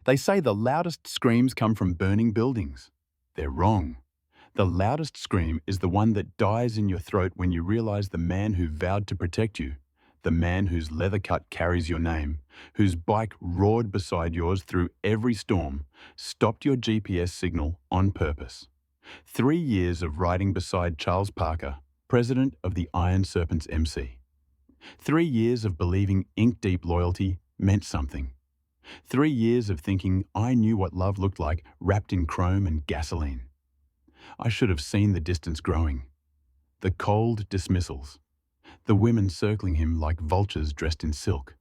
They say the loudest screams come from burning buildings. They're wrong. The loudest scream is the one that dies in your throat when you realize the man who vowed to protect you, the man whose leather cut carries your name, whose bike roared beside yours through every storm, stopped your GPS signal on purpose. 3 years of riding beside Charles Parker, president of the Iron Serpents MC. 3 years of believing ink-deep loyalty meant something. 3 years of thinking I knew what love looked like wrapped in chrome and gasoline. I should have seen the distance growing. The cold dismissals. The women circling him like vultures dressed in silk.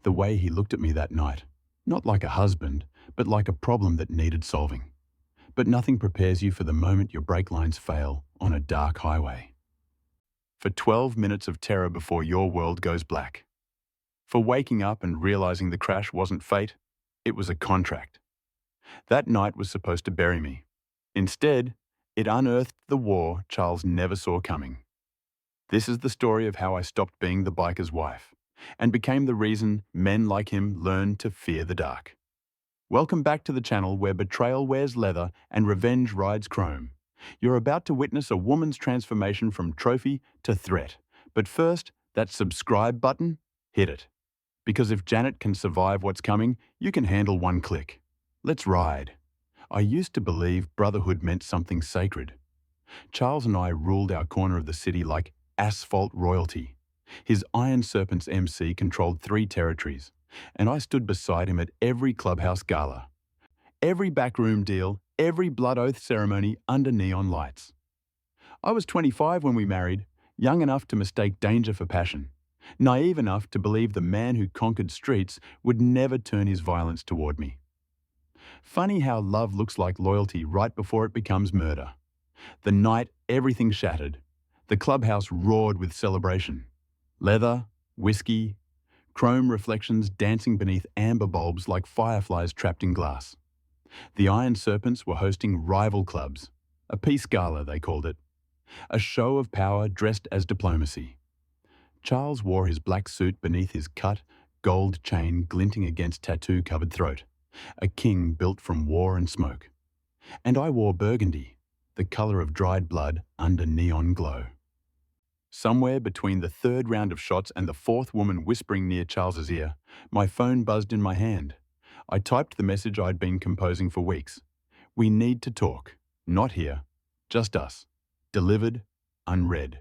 The way he looked at me that night, not like a husband, but like a problem that needed solving. But nothing prepares you for the moment your brake lines fail on a dark highway. For 12 minutes of terror before your world goes black. For waking up and realizing the crash wasn't fate, it was a contract. That night was supposed to bury me. Instead, it unearthed the war Charles never saw coming. This is the story of how I stopped being the biker's wife and became the reason men like him learned to fear the dark. Welcome back to the channel where betrayal wears leather and revenge rides chrome. You're about to witness a woman's transformation from trophy to threat. But first, that subscribe button, hit it. Because if Janet can survive what's coming, you can handle one click. Let's ride. I used to believe brotherhood meant something sacred. Charles and I ruled our corner of the city like asphalt royalty. His Iron Serpents MC controlled 3 territories, and I stood beside him at every clubhouse gala, every backroom deal, every blood oath ceremony under neon lights. I was 25 when we married, young enough to mistake danger for passion, naive enough to believe the man who conquered streets would never turn his violence toward me. Funny how love looks like loyalty right before it becomes murder. The night everything shattered, the clubhouse roared with celebration. Leather, whiskey, chrome reflections dancing beneath amber bulbs like fireflies trapped in glass. The Iron Serpents were hosting rival clubs, a peace gala they called it, a show of power dressed as diplomacy. Charles wore his black suit beneath his cut, gold chain glinting against tattoo-covered throat, a king built from war and smoke. And I wore burgundy, the colour of dried blood under neon glow. Somewhere between the 3rd round of shots and the 4th woman whispering near Charles's ear, my phone buzzed in my hand. I typed the message I'd been composing for weeks. We need to talk. Not here. Just us. Delivered, unread.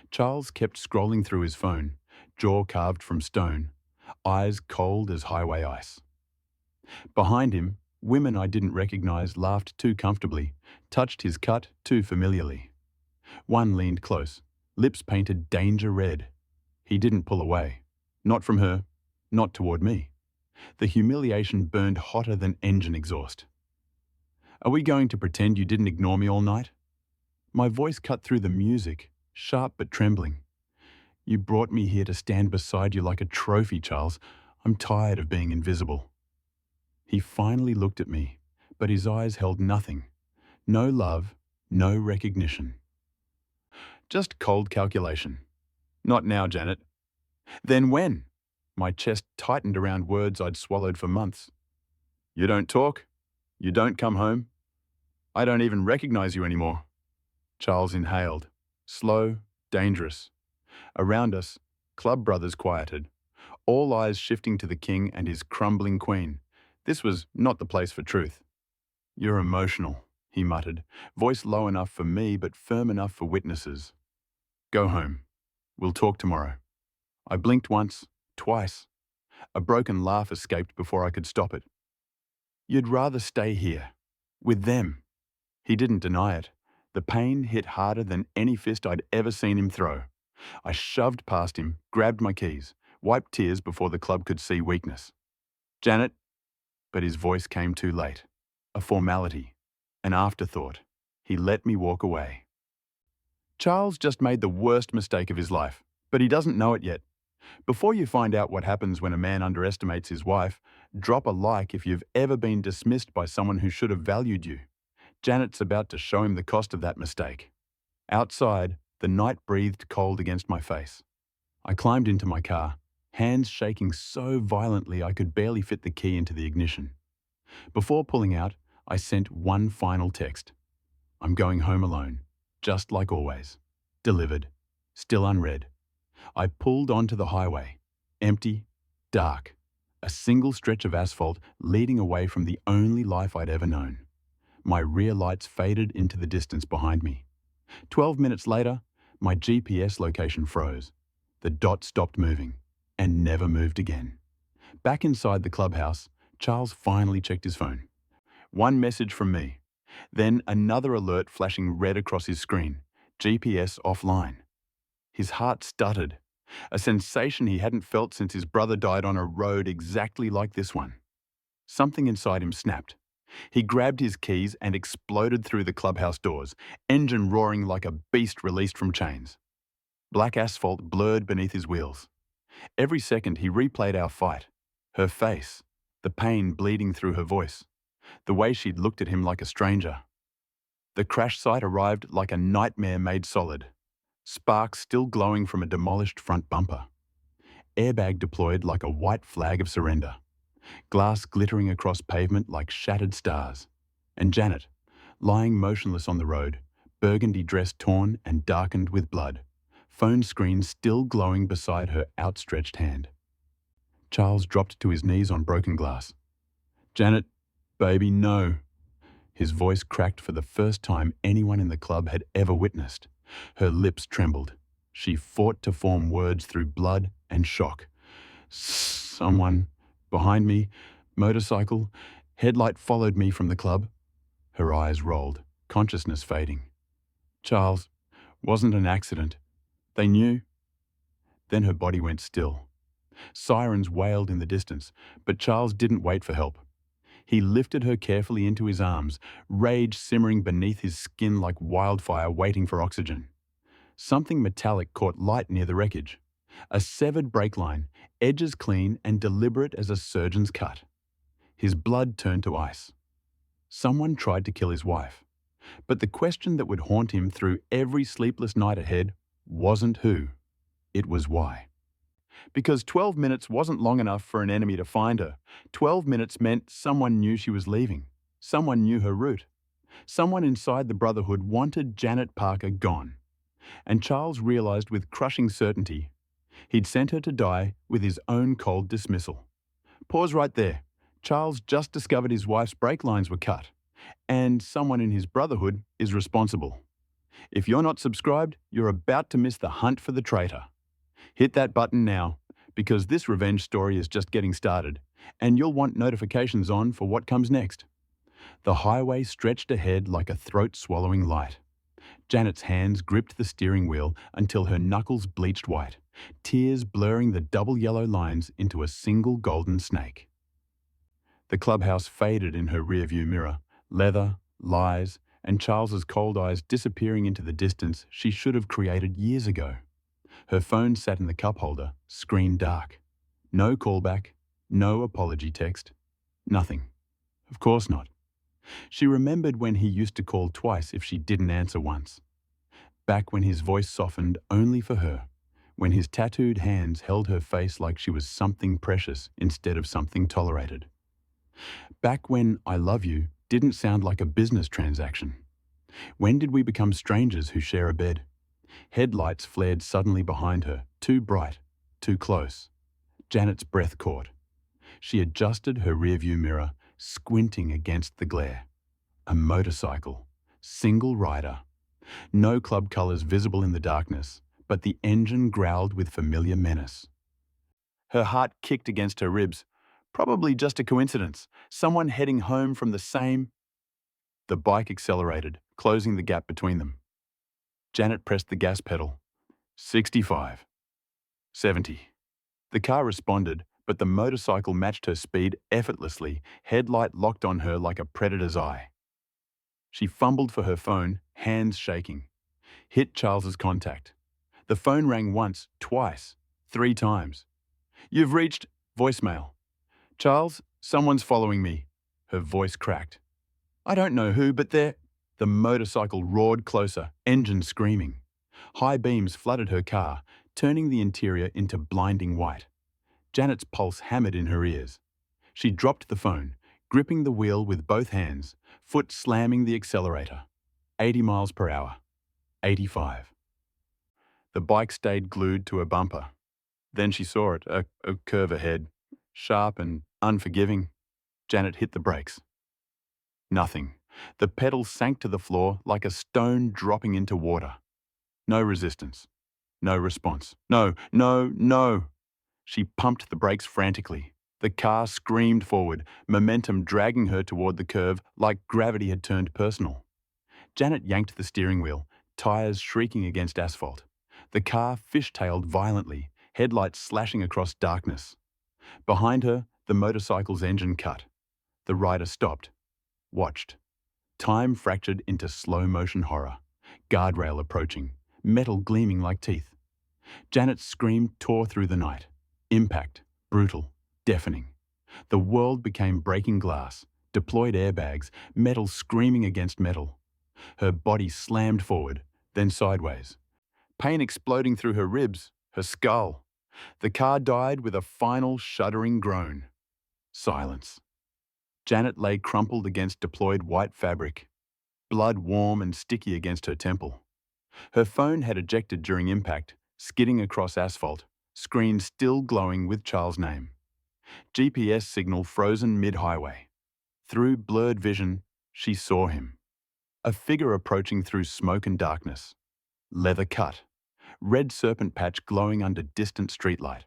Charles kept scrolling through his phone, jaw carved from stone, eyes cold as highway ice. Behind him, women I didn't recognize laughed too comfortably, touched his cut too familiarly. One leaned close, lips painted danger red. He didn't pull away. Not from her, not toward me. The humiliation burned hotter than engine exhaust. Are we going to pretend you didn't ignore me all night? My voice cut through the music, sharp but trembling. You brought me here to stand beside you like a trophy, Charles. I'm tired of being invisible. He finally looked at me, but his eyes held nothing. No love, no recognition. Just cold calculation. Not now, Janet. Then when? My chest tightened around words I'd swallowed for months. You don't talk. You don't come home. I don't even recognize you anymore. Charles inhaled. Slow, dangerous. Around us, club brothers quieted, all eyes shifting to the king and his crumbling queen. This was not the place for truth. You're emotional, he muttered, voice low enough for me but firm enough for witnesses. Go home. We'll talk tomorrow. I blinked once, twice. A broken laugh escaped before I could stop it. You'd rather stay here, with them. He didn't deny it. The pain hit harder than any fist I'd ever seen him throw. I shoved past him, grabbed my keys, wiped tears before the club could see weakness. Janet, but his voice came too late. A formality, an afterthought. He let me walk away. Charles just made the worst mistake of his life, but he doesn't know it yet. Before you find out what happens when a man underestimates his wife, drop a like if you've ever been dismissed by someone who should have valued you. Janet's about to show him the cost of that mistake. Outside, the night breathed cold against my face. I climbed into my car, hands shaking so violently I could barely fit the key into the ignition. Before pulling out, I sent one final text. I'm going home alone, just like always. Delivered. Still unread. I pulled onto the highway. Empty, dark. A single stretch of asphalt leading away from the only life I'd ever known. My rear lights faded into the distance behind me. 12 minutes later, my GPS location froze. The dot stopped moving and never moved again. Back inside the clubhouse, Charles finally checked his phone. One message from me. Then another alert flashing red across his screen. GPS offline. His heart stuttered, a sensation he hadn't felt since his brother died on a road exactly like this one. Something inside him snapped. He grabbed his keys and exploded through the clubhouse doors, engine roaring like a beast released from chains. Black asphalt blurred beneath his wheels. Every second he replayed our fight. Her face, the pain bleeding through her voice, the way she'd looked at him like a stranger. The crash site arrived like a nightmare made solid. Sparks still glowing from a demolished front bumper. Airbag deployed like a white flag of surrender. Glass glittering across pavement like shattered stars. And Janet, lying motionless on the road, burgundy dress torn and darkened with blood, phone screen still glowing beside her outstretched hand. Charles dropped to his knees on broken glass. Janet, baby, no. His voice cracked for the first time anyone in the club had ever witnessed. Her lips trembled. She fought to form words through blood and shock. Someone, behind me, motorcycle, headlight followed me from the club. Her eyes rolled, consciousness fading. Charles, wasn't an accident. They knew. Then her body went still. Sirens wailed in the distance, but Charles didn't wait for help. He lifted her carefully into his arms, rage simmering beneath his skin like wildfire waiting for oxygen. Something metallic caught light near the wreckage. A severed brake line, edges clean and deliberate as a surgeon's cut. His blood turned to ice. Someone tried to kill his wife. But the question that would haunt him through every sleepless night ahead wasn't who. It was why. Because 12 minutes wasn't long enough for an enemy to find her. 12 minutes meant someone knew she was leaving. Someone knew her route. Someone inside the Brotherhood wanted Janet Parker gone. And Charles realized with crushing certainty he'd sent her to die with his own cold dismissal. Pause right there. Charles just discovered his wife's brake lines were cut, and someone in his Brotherhood is responsible. If you're not subscribed, you're about to miss the hunt for the traitor. Hit that button now, because this revenge story is just getting started, and you'll want notifications on for what comes next. The highway stretched ahead like a throat-swallowing light. Janet's hands gripped the steering wheel until her knuckles bleached white, tears blurring the double yellow lines into a single golden snake. The clubhouse faded in her rearview mirror, leather, lies, and Charles's cold eyes disappearing into the distance she should have created years ago. Her phone sat in the cup holder, screen dark. No callback, no apology text, nothing. Of course not. She remembered when he used to call twice if she didn't answer once. Back when his voice softened only for her, when his tattooed hands held her face like she was something precious instead of something tolerated. Back when I love you didn't sound like a business transaction. When did we become strangers who share a bed? Headlights flared suddenly behind her, too bright, too close. Janet's breath caught. She adjusted her rearview mirror, squinting against the glare. A motorcycle, single rider. No club colors visible in the darkness, but the engine growled with familiar menace. Her heart kicked against her ribs. Probably just a coincidence. Someone heading home from the same... The bike accelerated, closing the gap between them. Janet pressed the gas pedal. 65. 70. The car responded, but the motorcycle matched her speed effortlessly, headlight locked on her like a predator's eye. She fumbled for her phone, hands shaking. Hit Charles's contact. The phone rang once, twice, 3 times. You've reached voicemail. Charles, someone's following me. Her voice cracked. I don't know who, but they're... The motorcycle roared closer, engine screaming. High beams flooded her car, turning the interior into blinding white. Janet's pulse hammered in her ears. She dropped the phone, gripping the wheel with both hands, foot slamming the accelerator. 80 miles per hour. 85. The bike stayed glued to a bumper. Then she saw it, a curve ahead. Sharp and unforgiving. Janet hit the brakes. Nothing. The pedal sank to the floor like a stone dropping into water. No resistance. No response. No, no, no. She pumped the brakes frantically. The car screamed forward, momentum dragging her toward the curve like gravity had turned personal. Janet yanked the steering wheel, tires shrieking against asphalt. The car fishtailed violently, headlights slashing across darkness. Behind her, the motorcycle's engine cut. The rider stopped, watched. Time fractured into slow-motion horror. Guardrail approaching, metal gleaming like teeth. Janet's scream tore through the night. Impact, brutal, deafening. The world became breaking glass, deployed airbags, metal screaming against metal. Her body slammed forward, then sideways. Pain exploding through her ribs, her skull. The car died with a final shuddering groan. Silence. Janet lay crumpled against deployed white fabric, blood warm and sticky against her temple. Her phone had ejected during impact, skidding across asphalt, screen still glowing with Charles' name. GPS signal frozen mid-highway. Through blurred vision, she saw him. A figure approaching through smoke and darkness. Leather cut. Red serpent patch glowing under distant streetlight.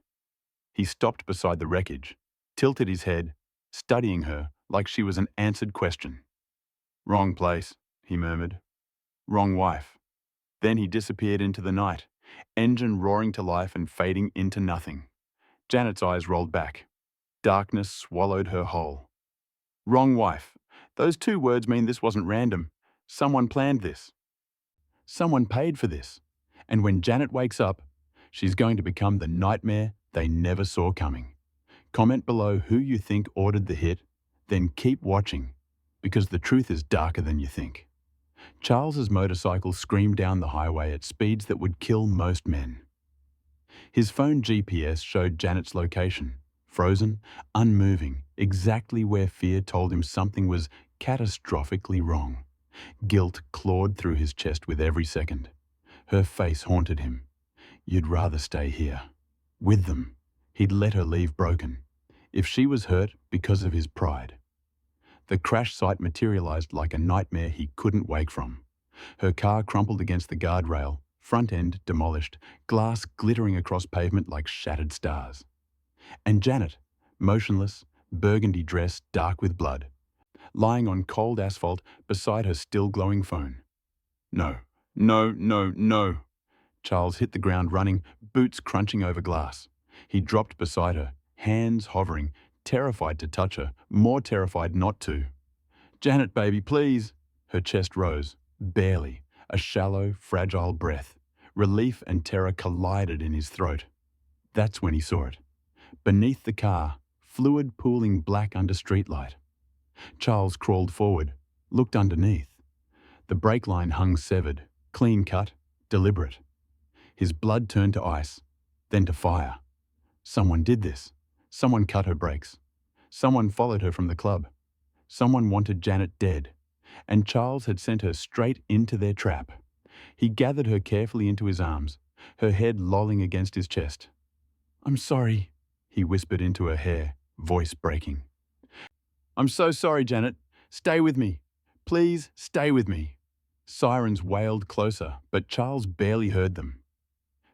He stopped beside the wreckage, tilted his head, studying her like she was an answered question. "Wrong place," he murmured. "Wrong wife." Then he disappeared into the night, engine roaring to life and fading into nothing. Janet's eyes rolled back. Darkness swallowed her whole. Wrong wife. Those two words mean this wasn't random. Someone planned this. Someone paid for this. And when Janet wakes up, she's going to become the nightmare they never saw coming. Comment below who you think ordered the hit, then keep watching, because the truth is darker than you think. Charles's motorcycle screamed down the highway at speeds that would kill most men. His phone GPS showed Janet's location, frozen, unmoving, exactly where fear told him something was catastrophically wrong. Guilt clawed through his chest with every second. Her face haunted him. You'd rather stay here. With them. He'd let her leave broken. If she was hurt because of his pride. The crash site materialized like a nightmare he couldn't wake from. Her car crumpled against the guardrail, front end demolished, glass glittering across pavement like shattered stars. And Janet, motionless, burgundy dress dark with blood, lying on cold asphalt beside her still glowing phone. No, no, no, no. Charles hit the ground running, boots crunching over glass. He dropped beside her, hands hovering, terrified to touch her, more terrified not to. "Janet, baby, please." Her chest rose, barely, a shallow, fragile breath. Relief and terror collided in his throat. That's when he saw it. Beneath the car, fluid pooling black under streetlight. Charles crawled forward, looked underneath. The brake line hung severed, clean cut, deliberate. His blood turned to ice, then to fire. Someone did this. Someone cut her brakes. Someone followed her from the club. Someone wanted Janet dead, and Charles had sent her straight into their trap. He gathered her carefully into his arms, her head lolling against his chest. "I'm sorry," he whispered into her hair, voice breaking. "I'm so sorry, Janet. Stay with me. Please stay with me." Sirens wailed closer, but Charles barely heard them.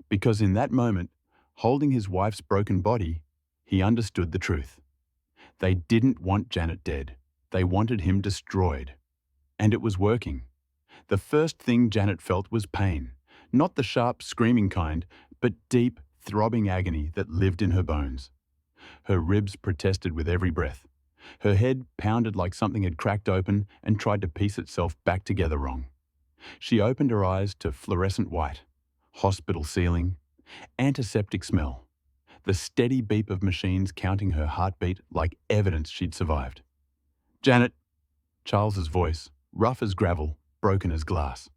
Because in that moment, holding his wife's broken body, he understood the truth. They didn't want Janet dead. They wanted him destroyed. And it was working. The first thing Janet felt was pain. Not the sharp, screaming kind, but deep, throbbing agony that lived in her bones. Her ribs protested with every breath. Her head pounded like something had cracked open and tried to piece itself back together wrong. She opened her eyes to fluorescent white, hospital ceiling, antiseptic smell, the steady beep of machines counting her heartbeat like evidence she'd survived. "Janet," Charles's voice, rough as gravel, broken as glass.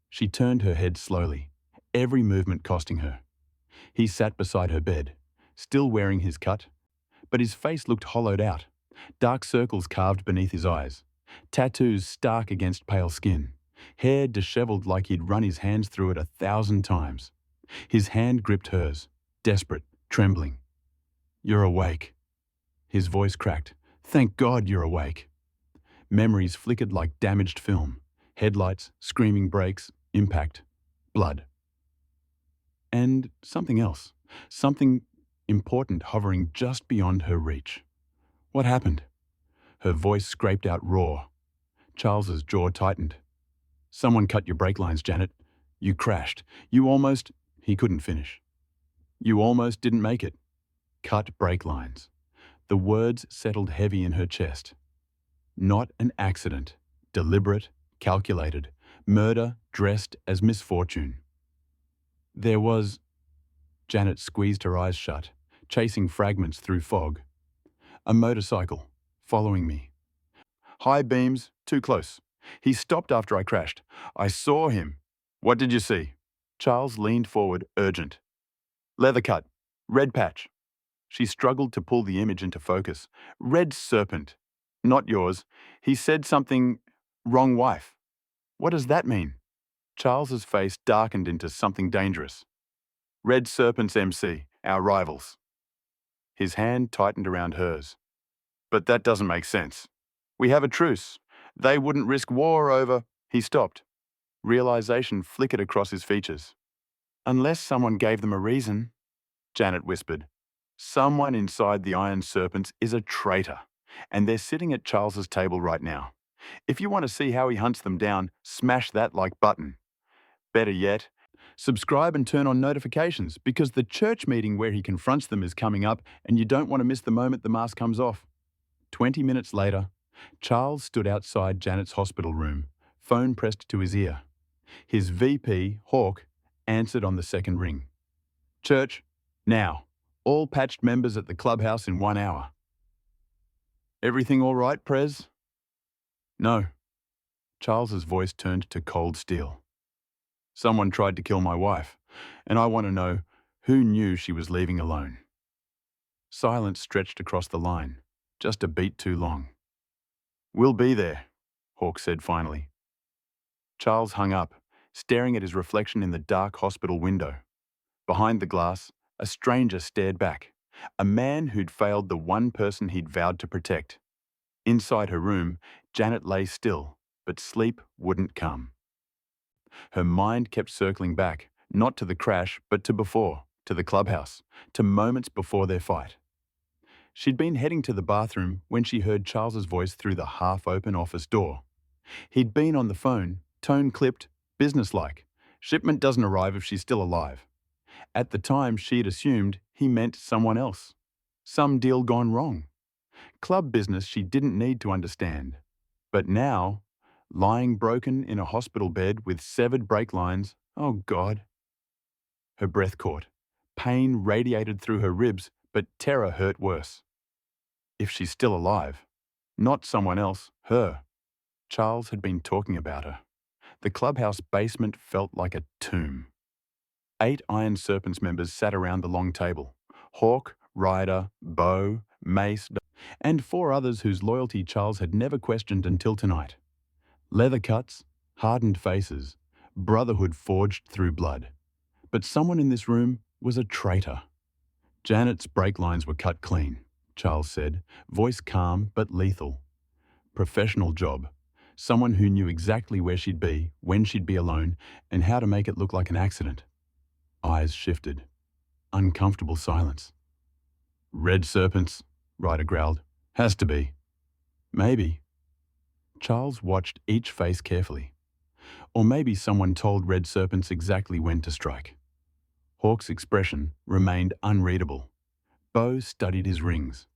She turned her head slowly, every movement costing her. He sat beside her bed, still wearing his cut, but his face looked hollowed out, dark circles carved beneath his eyes, tattoos stark against pale skin, hair disheveled like he'd run his hands through it 1,000 times. His hand gripped hers, desperate, trembling. "You're awake." His voice cracked. "Thank God you're awake." Memories flickered like damaged film. Headlights, screaming brakes, impact, blood. And something else. Something important hovering just beyond her reach. What happened? Her voice scraped out raw. Charles's jaw tightened. "Someone cut your brake lines, Janet. You crashed. You almost—" He couldn't finish. "You almost didn't make it." Cut brake lines. The words settled heavy in her chest. Not an accident. Deliberate, calculated. Murder dressed as misfortune. There was— Janet squeezed her eyes shut, chasing fragments through fog. "A motorcycle, following me. High beams, too close. He stopped after I crashed. I saw him." "What did you see?" Charles leaned forward, urgent. "Leather cut. Red patch." She struggled to pull the image into focus. "Red serpent. Not yours. He said something— wrong wife." "What does that mean?" Charles's face darkened into something dangerous. "Red Serpents MC, our rivals." His hand tightened around hers. "But that doesn't make sense. We have a truce. They wouldn't risk war over—" He stopped. Realization flickered across his features. "Unless someone gave them a reason," Janet whispered. "Someone inside the Iron Serpents is a traitor, and they're sitting at Charles's table right now. If you want to see how he hunts them down, smash that like button. Better yet, subscribe and turn on notifications, because the church meeting where he confronts them is coming up and you don't want to miss the moment the mask comes off." 20 minutes later, Charles stood outside Janet's hospital room, phone pressed to his ear. His VP, Hawk, answered on the second ring. "Church, now. All patched members at the clubhouse in 1 hour." "Everything all right, Prez?" "No." Charles's voice turned to cold steel. "Someone tried to kill my wife, and I want to know who knew she was leaving alone." Silence stretched across the line, just a beat too long. "We'll be there," Hawk said finally. Charles hung up, staring at his reflection in the dark hospital window. Behind the glass, a stranger stared back, a man who'd failed the one person he'd vowed to protect. Inside her room, Janet lay still, but sleep wouldn't come. Her mind kept circling back, not to the crash, but to before, to the clubhouse, to moments before their fight. She'd been heading to the bathroom when she heard Charles's voice through the half-open office door. He'd been on the phone, tone clipped, businesslike. "Shipment doesn't arrive if she's still alive." At the time, she'd assumed he meant someone else. Some deal gone wrong. Club business she didn't need to understand. But now, lying broken in a hospital bed with severed brake lines, oh God. Her breath caught. Pain radiated through her ribs, but terror hurt worse. If she's still alive, not someone else, her. Charles had been talking about her. The clubhouse basement felt like a tomb. 8 Iron Serpents members sat around the long table. Hawk, Ryder, Bo, Mace, and 4 others whose loyalty Charles had never questioned until tonight. Leather cuts, hardened faces, brotherhood forged through blood. But someone in this room was a traitor. Janet's brake lines were cut clean, Charles said, voice calm but lethal. Professional job. Someone who knew exactly where she'd be, when she'd be alone, and how to make it look like an accident. Eyes shifted. Uncomfortable silence. "Red Serpents," Ryder growled. "Has to be." "Maybe." Charles watched each face carefully. Or maybe someone told Red Serpents exactly when to strike. Hawk's expression remained unreadable. Bo studied his rings.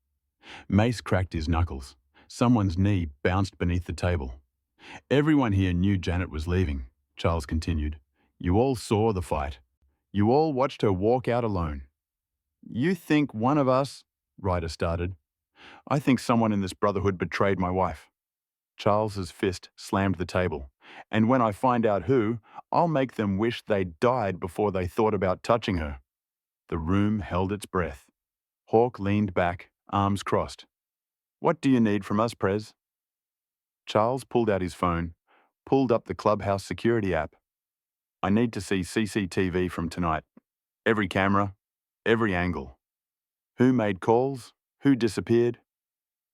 Mace cracked his knuckles. Someone's knee bounced beneath the table. "Everyone here knew Janet was leaving," Charles continued. "You all saw the fight. You all watched her walk out alone." "You think one of us—" Ryder started. "I think someone in this brotherhood betrayed my wife." Charles's fist slammed the table. "And when I find out who, I'll make them wish they'd died before they thought about touching her." The room held its breath. Hawk leaned back, arms crossed. What do you need from us, Prez? Charles pulled out his phone, pulled up the clubhouse security app. I need to see CCTV from tonight. Every camera, every angle. Who made calls? Who disappeared?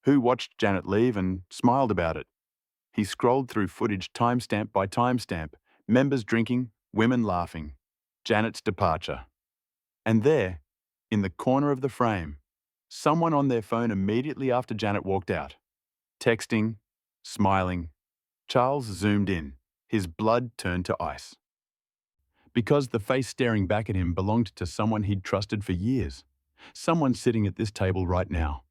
Who watched Janet leave and smiled about it? He scrolled through footage timestamp by timestamp, members drinking, women laughing. Janet's departure. And there, in the corner of the frame, someone on their phone immediately after Janet walked out. Texting, smiling. Charles zoomed in. His blood turned to ice. Because the face staring back at him belonged to someone he'd trusted for years. Someone sitting at this table right now.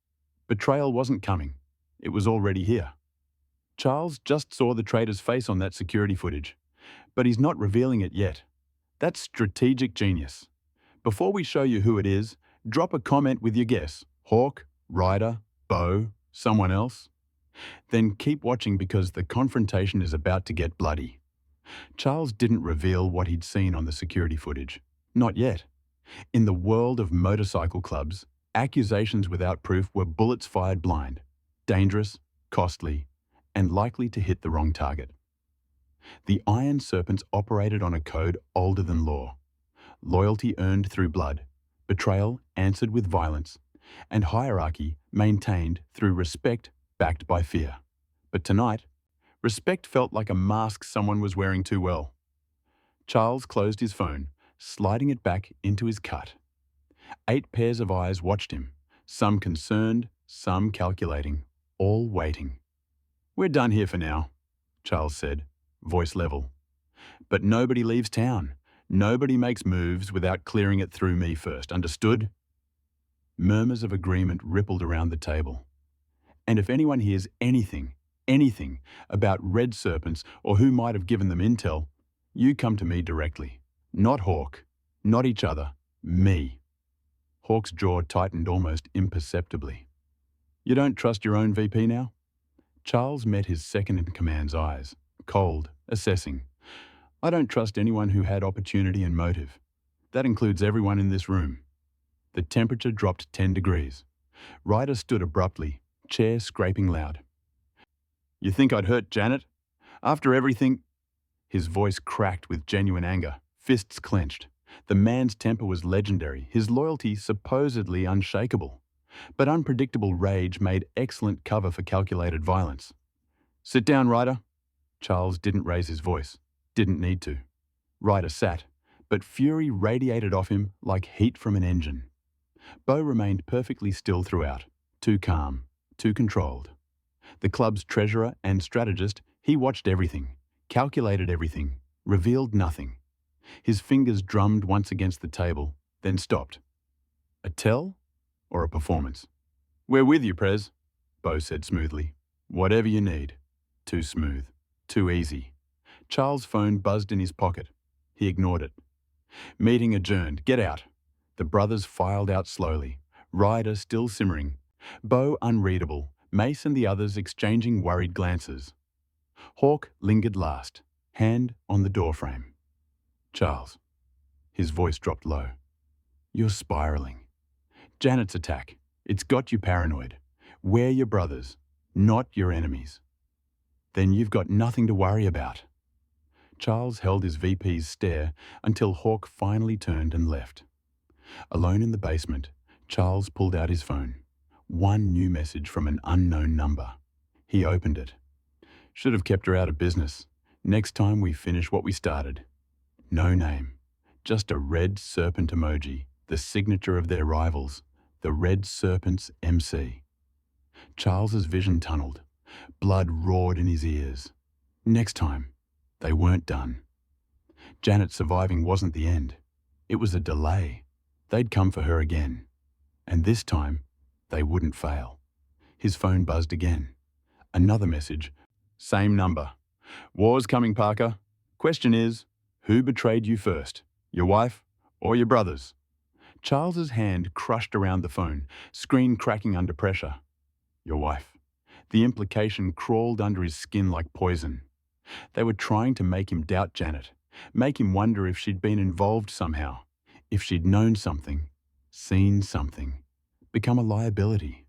Betrayal wasn't coming. It was already here. Charles just saw the traitor's face on that security footage, but he's not revealing it yet. That's strategic genius. Before we show you who it is, drop a comment with your guess. Hawk, Ryder, Bo, someone else? Then keep watching because the confrontation is about to get bloody. Charles didn't reveal what he'd seen on the security footage. Not yet. In the world of motorcycle clubs, accusations without proof were bullets fired blind, dangerous, costly, and likely to hit the wrong target. The Iron Serpents operated on a code older than law. Loyalty earned through blood, betrayal answered with violence, and hierarchy maintained through respect backed by fear. But tonight, respect felt like a mask someone was wearing too well. Charles closed his phone, sliding it back into his cut. 8 pairs of eyes watched him, some concerned, some calculating, all waiting. "We're done here for now," Charles said, voice level. "But nobody leaves town. Nobody makes moves without clearing it through me first, understood?" Murmurs of agreement rippled around the table. "And if anyone hears anything about red serpents or who might have given them intel, you come to me directly. Not Hawk, not each other, me." Hawk's jaw tightened almost imperceptibly. "You don't trust your own VP now?" Charles met his second-in-command's eyes, cold, assessing. "I don't trust anyone who had opportunity and motive. That includes everyone in this room." The temperature dropped 10 degrees. Ryder stood abruptly, chair scraping loud. "You think I'd hurt Janet? After everything—" His voice cracked with genuine anger, fists clenched. The man's temper was legendary, his loyalty supposedly unshakable. But unpredictable rage made excellent cover for calculated violence. "Sit down, Ryder." Charles didn't raise his voice. Didn't need to. Ryder sat, but fury radiated off him like heat from an engine. Bo remained perfectly still throughout, too calm, too controlled. The club's treasurer and strategist, he watched everything, calculated everything, revealed nothing. His fingers drummed once against the table, then stopped. A tell or a performance? "We're with you, Prez," Bo said smoothly. "Whatever you need." Too smooth, too easy. Charles' phone buzzed in his pocket. He ignored it. "Meeting adjourned. Get out." The brothers filed out slowly, Ryder still simmering, Bo unreadable, Mace and the others exchanging worried glances. Hawk lingered last, hand on the doorframe. "Charles." His voice dropped low. "You're spiraling. Janet's attack. It's got you paranoid. We're your brothers, not your enemies." "Then you've got nothing to worry about." Charles held his VP's stare until Hawk finally turned and left. Alone in the basement, Charles pulled out his phone. One new message from an unknown number. He opened it. "Should have kept her out of business. Next time we finish what we started." No name. Just a red serpent emoji, the signature of their rivals, the Red Serpents MC. Charles's vision tunneled. Blood roared in his ears. Next time, they weren't done. Janet surviving wasn't the end. It was a delay. They'd come for her again. And this time, they wouldn't fail. His phone buzzed again. Another message. Same number. "War's coming, Parker. Question is, who betrayed you first? Your wife or your brothers?" Charles's hand crushed around the phone, screen cracking under pressure. "Your wife." The implication crawled under his skin like poison. They were trying to make him doubt Janet, make him wonder if she'd been involved somehow, if she'd known something, seen something, become a liability.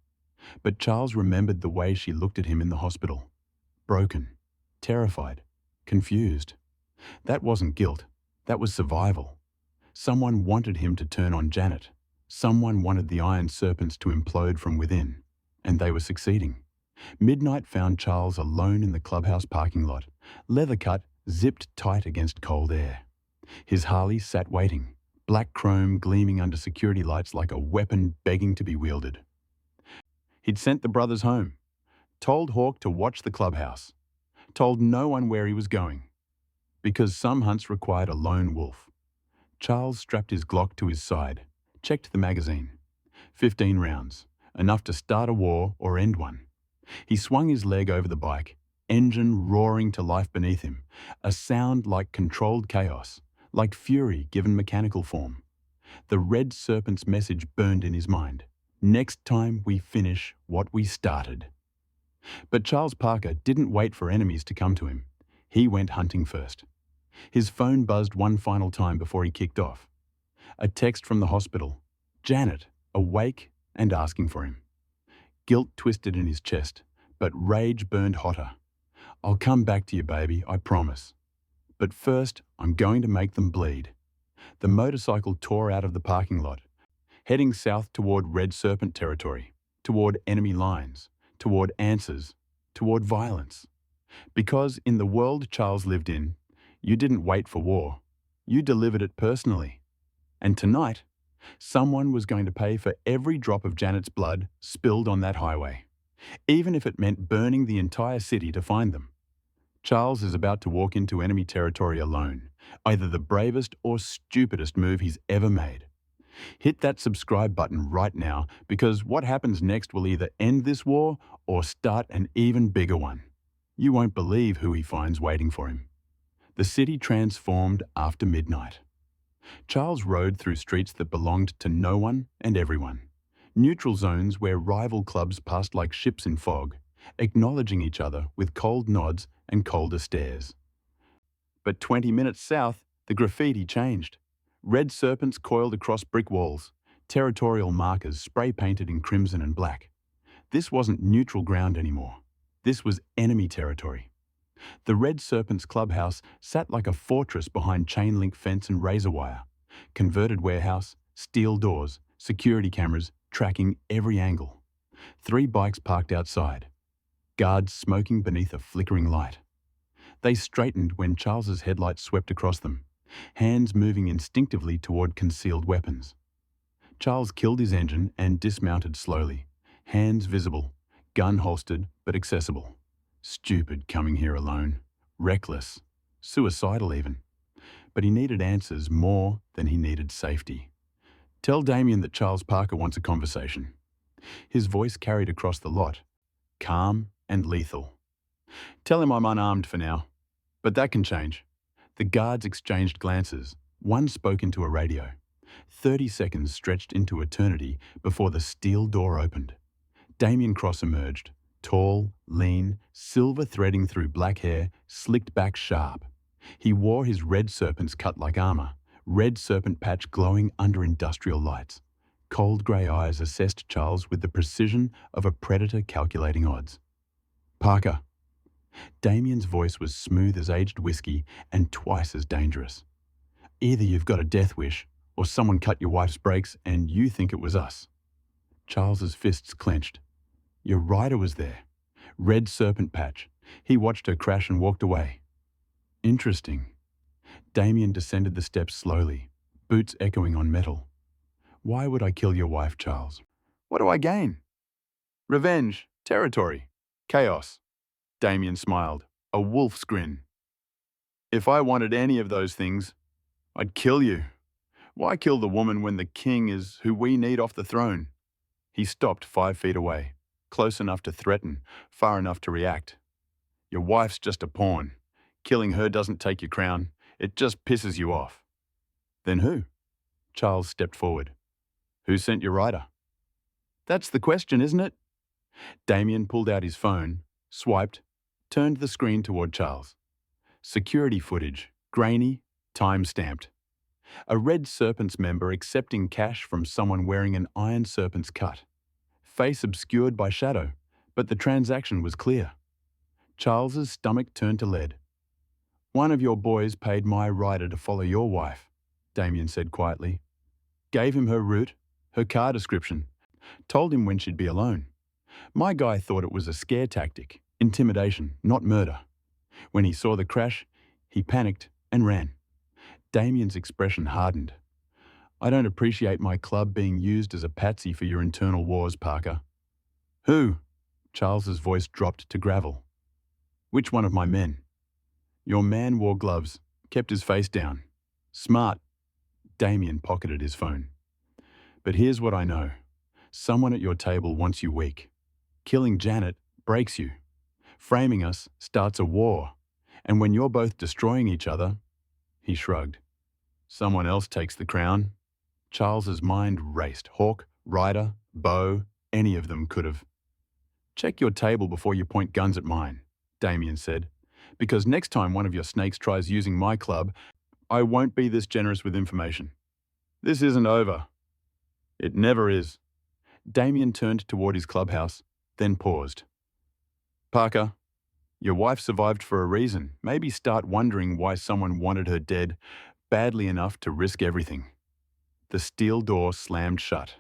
But Charles remembered the way she looked at him in the hospital. Broken, terrified, confused. That wasn't guilt. That was survival. Someone wanted him to turn on Janet. Someone wanted the Iron Serpents to implode from within. And they were succeeding. Midnight found Charles alone in the clubhouse parking lot, leather cut, zipped tight against cold air. His Harley sat waiting, black chrome gleaming under security lights like a weapon begging to be wielded. He'd sent the brothers home, told Hawk to watch the clubhouse, told no one where he was going, because some hunts required a lone wolf. Charles strapped his Glock to his side, checked the magazine. 15 rounds, enough to start a war or end one. He swung his leg over the bike, engine roaring to life beneath him, a sound like controlled chaos, like fury given mechanical form. The Red Serpent's message burned in his mind. Next time we finish what we started. But Charles Parker didn't wait for enemies to come to him. He went hunting first. His phone buzzed one final time before he kicked off. A text from the hospital. Janet, awake and asking for him. Guilt twisted in his chest, but rage burned hotter. I'll come back to you, baby, I promise. But first, I'm going to make them bleed. The motorcycle tore out of the parking lot, heading south toward Red Serpent territory, toward enemy lines, toward answers, toward violence. Because in the world Charles lived in, you didn't wait for war. You delivered it personally. And tonight, someone was going to pay for every drop of Janet's blood spilled on that highway, even if it meant burning the entire city to find them. Charles is about to walk into enemy territory alone, either the bravest or stupidest move he's ever made. Hit that subscribe button right now, because what happens next will either end this war or start an even bigger one. You won't believe who he finds waiting for him. The city transformed after midnight. Charles rode through streets that belonged to no one and everyone. Neutral zones where rival clubs passed like ships in fog, acknowledging each other with cold nods and colder stares. But 20 minutes south, the graffiti changed. Red serpents coiled across brick walls, territorial markers spray-painted in crimson and black. This wasn't neutral ground anymore. This was enemy territory. The Red Serpents clubhouse sat like a fortress behind chain-link fence and razor wire. Converted warehouse, steel doors, security cameras tracking every angle. 3 bikes parked outside. Guards smoking beneath a flickering light. They straightened when Charles's headlights swept across them, hands moving instinctively toward concealed weapons. Charles killed his engine and dismounted slowly, hands visible, gun holstered but accessible. Stupid coming here alone, reckless, suicidal even. But he needed answers more than he needed safety. Tell Damien that Charles Parker wants a conversation. His voice carried across the lot, calm and lethal. Tell him I'm unarmed for now, but that can change. The guards exchanged glances. One spoke into a radio. 30 seconds stretched into eternity before the steel door opened. Damien Cross emerged, tall, lean, silver threading through black hair, slicked back sharp. He wore his Red Serpents cut like armor, red serpent patch glowing under industrial lights. Cold grey eyes assessed Charles with the precision of a predator calculating odds. Parker. Damien's voice was smooth as aged whiskey and twice as dangerous. Either you've got a death wish, or someone cut your wife's brakes and you think it was us. Charles's fists clenched. Your rider was there. Red serpent patch. He watched her crash and walked away. Interesting. Damien descended the steps slowly, boots echoing on metal. Why would I kill your wife, Charles? What do I gain? Revenge, territory, chaos. Damien smiled, a wolf's grin. If I wanted any of those things, I'd kill you. Why kill the woman when the king is who we need off the throne? He stopped 5 feet away, close enough to threaten, far enough to react. Your wife's just a pawn. Killing her doesn't take your crown. It just pisses you off. Then who? Charles stepped forward. Who sent your rider? That's the question, isn't it? Damien pulled out his phone, swiped, turned the screen toward Charles. Security footage, grainy, time-stamped. A Red Serpents member accepting cash from someone wearing an Iron Serpents cut. face obscured by shadow, but the transaction was clear. Charles's stomach turned to lead. "One of your boys paid my rider to follow your wife," Damien said quietly. "Gave him her route, her car description, told him when she'd be alone. My guy thought it was a scare tactic, intimidation, not murder. When he saw the crash, he panicked and ran." Damien's expression hardened. "I don't appreciate my club being used as a patsy for your internal wars, Parker." "Who?" Charles's voice dropped to gravel. "Which one of my men?" "Your man wore gloves, kept his face down. Smart." Damien pocketed his phone. "But here's what I know. Someone at your table wants you weak. Killing Janet breaks you. Framing us starts a war. And when you're both destroying each other," he shrugged, "someone else takes the crown." Charles's mind raced. Hawk, Ryder, Bo, any of them could have. "Check your table before you point guns at mine," Damien said, "because next time one of your snakes tries using my club, I won't be this generous with information. This isn't over." "It never is." Damien turned toward his clubhouse, then paused. "Parker, your wife survived for a reason. Maybe start wondering why someone wanted her dead badly enough to risk everything." The steel door slammed shut.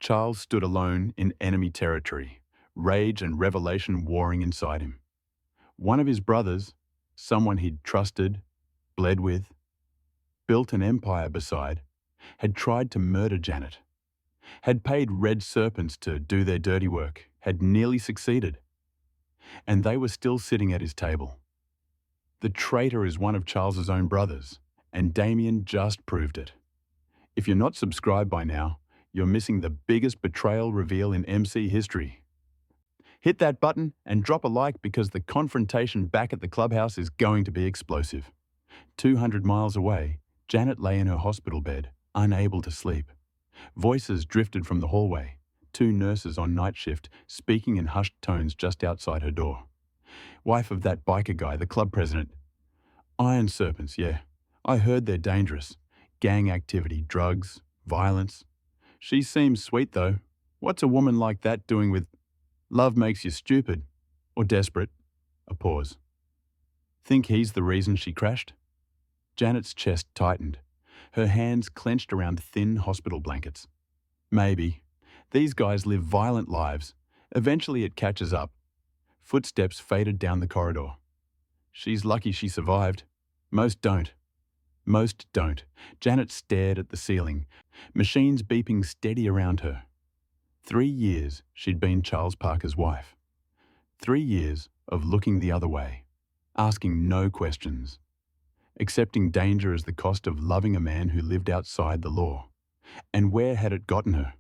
Charles stood alone in enemy territory, rage and revelation warring inside him. One of his brothers, someone he'd trusted, bled with, built an empire beside, had tried to murder Janet, had paid red serpents to do their dirty work, had nearly succeeded. And they were still sitting at his table. The traitor is one of Charles's own brothers, and Damien just proved it. If you're not subscribed by now, you're missing the biggest betrayal reveal in MC history. Hit that button and drop a like because the confrontation back at the clubhouse is going to be explosive. 200 miles away, Janet lay in her hospital bed, unable to sleep. Voices drifted from the hallway, 2 nurses on night shift speaking in hushed tones just outside her door. "Wife of that biker guy, the club president." "Iron Serpents, yeah. I heard they're dangerous. Gang activity, drugs, violence. She seems sweet though. What's a woman like that doing with..." "Love makes you stupid. Or desperate." A pause. "Think he's the reason she crashed?" Janet's chest tightened. Her hands clenched around thin hospital blankets. "Maybe. These guys live violent lives. Eventually it catches up." Footsteps faded down the corridor. "She's lucky she survived. Most don't." Most don't. Janet stared at the ceiling, machines beeping steady around her. 3 years she'd been Charles Parker's wife. 3 years of looking the other way, asking no questions, accepting danger as the cost of loving a man who lived outside the law. And where had it gotten her?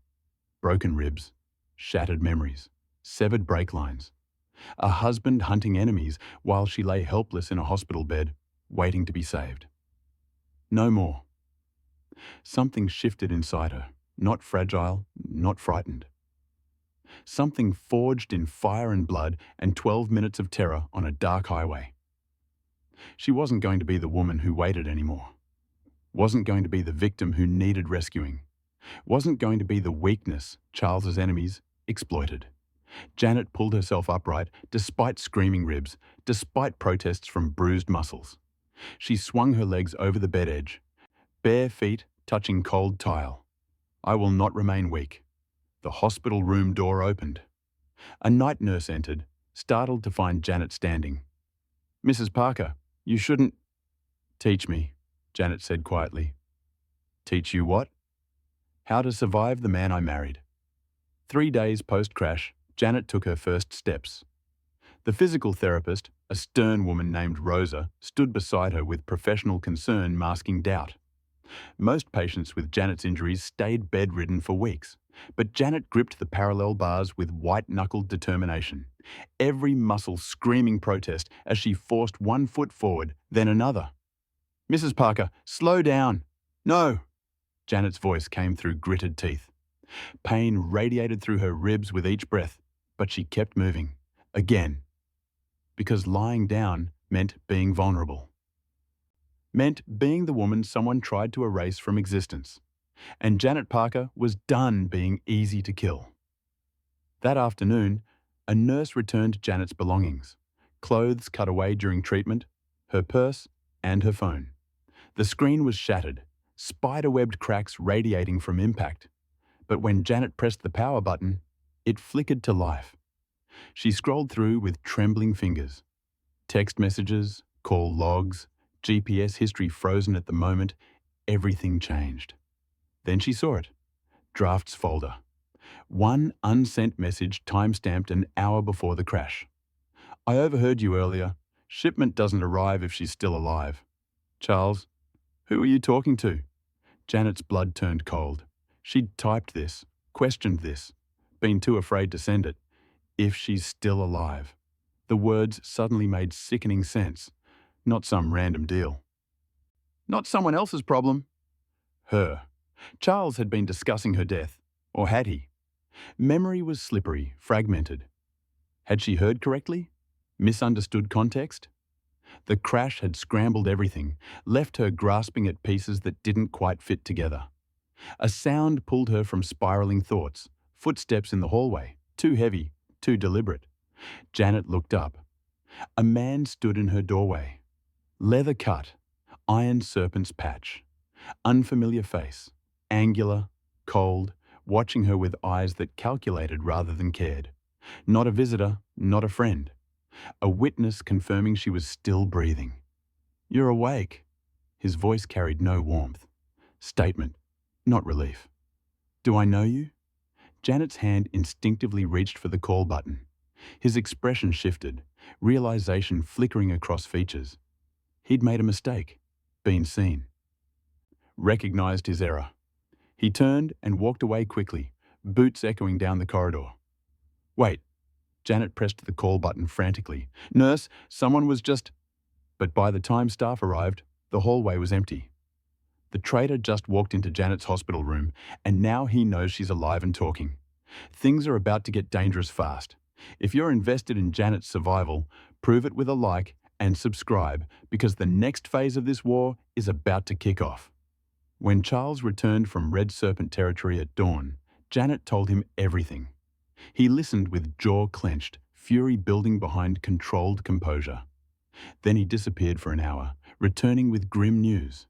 Broken ribs, shattered memories, severed brake lines. A husband hunting enemies while she lay helpless in a hospital bed, waiting to be saved. No more. Something shifted inside her, not fragile, not frightened. Something forged in fire and blood and 12 minutes of terror on a dark highway. She wasn't going to be the woman who waited anymore. Wasn't going to be the victim who needed rescuing. Wasn't going to be the weakness Charles's enemies exploited. Janet pulled herself upright despite screaming ribs, despite protests from bruised muscles. She swung her legs over the bed edge, bare feet touching cold tile. "I will not remain weak." The hospital room door opened. A night nurse entered, startled to find Janet standing. "Mrs. Parker, you shouldn't..." "Teach me," Janet said quietly. "Teach you what?" "How to survive the man I married." 3 days post-crash, Janet took her first steps. The physical therapist, a stern woman named Rosa, stood beside her with professional concern masking doubt. Most patients with Janet's injuries stayed bedridden for weeks, but Janet gripped the parallel bars with white-knuckled determination, every muscle screaming protest as she forced one foot forward, then another. "Mrs. Parker, slow down." "No." Janet's voice came through gritted teeth. Pain radiated through her ribs with each breath, but she kept moving. Again. Because lying down meant being vulnerable. Meant being the woman someone tried to erase from existence. And Janet Parker was done being easy to kill. That afternoon, a nurse returned Janet's belongings, clothes cut away during treatment, her purse, and her phone. The screen was shattered, spider-webbed cracks radiating from impact. But when Janet pressed the power button, it flickered to life. She scrolled through with trembling fingers. Text messages, call logs, GPS history frozen at the moment, everything changed. Then she saw it. Drafts folder. One unsent message timestamped an hour before the crash. I overheard you earlier. Shipment doesn't arrive if she's still alive. Charles, who are you talking to? Janet's blood turned cold. She'd typed this, questioned this, been too afraid to send it. If she's still alive. The words suddenly made sickening sense. Not some random deal. Not someone else's problem. Her. Charles had been discussing her death. Or had he? Memory was slippery, fragmented. Had she heard correctly? Misunderstood context? The crash had scrambled everything, left her grasping at pieces that didn't quite fit together. A sound pulled her from spiraling thoughts, footsteps in the hallway, too heavy, too deliberate. Janet looked up. A man stood in her doorway. Leather cut, Iron Serpents patch. Unfamiliar face, angular, cold, watching her with eyes that calculated rather than cared. Not a visitor, not a friend. A witness confirming she was still breathing. You're awake. His voice carried no warmth. Statement, not relief. Do I know you? Janet's hand instinctively reached for the call button. His expression shifted, realization flickering across features. He'd made a mistake, been seen. Recognized his error. He turned and walked away quickly, boots echoing down the corridor. Wait. Janet pressed the call button frantically. Nurse, someone was just... But by the time staff arrived, the hallway was empty. The traitor just walked into Janet's hospital room, and now he knows she's alive and talking. Things are about to get dangerous fast. If you're invested in Janet's survival, prove it with a like and subscribe, because the next phase of this war is about to kick off. When Charles returned from Red Serpent territory at dawn, Janet told him everything. He listened with jaw clenched, fury building behind controlled composure. Then he disappeared for an hour, returning with grim news.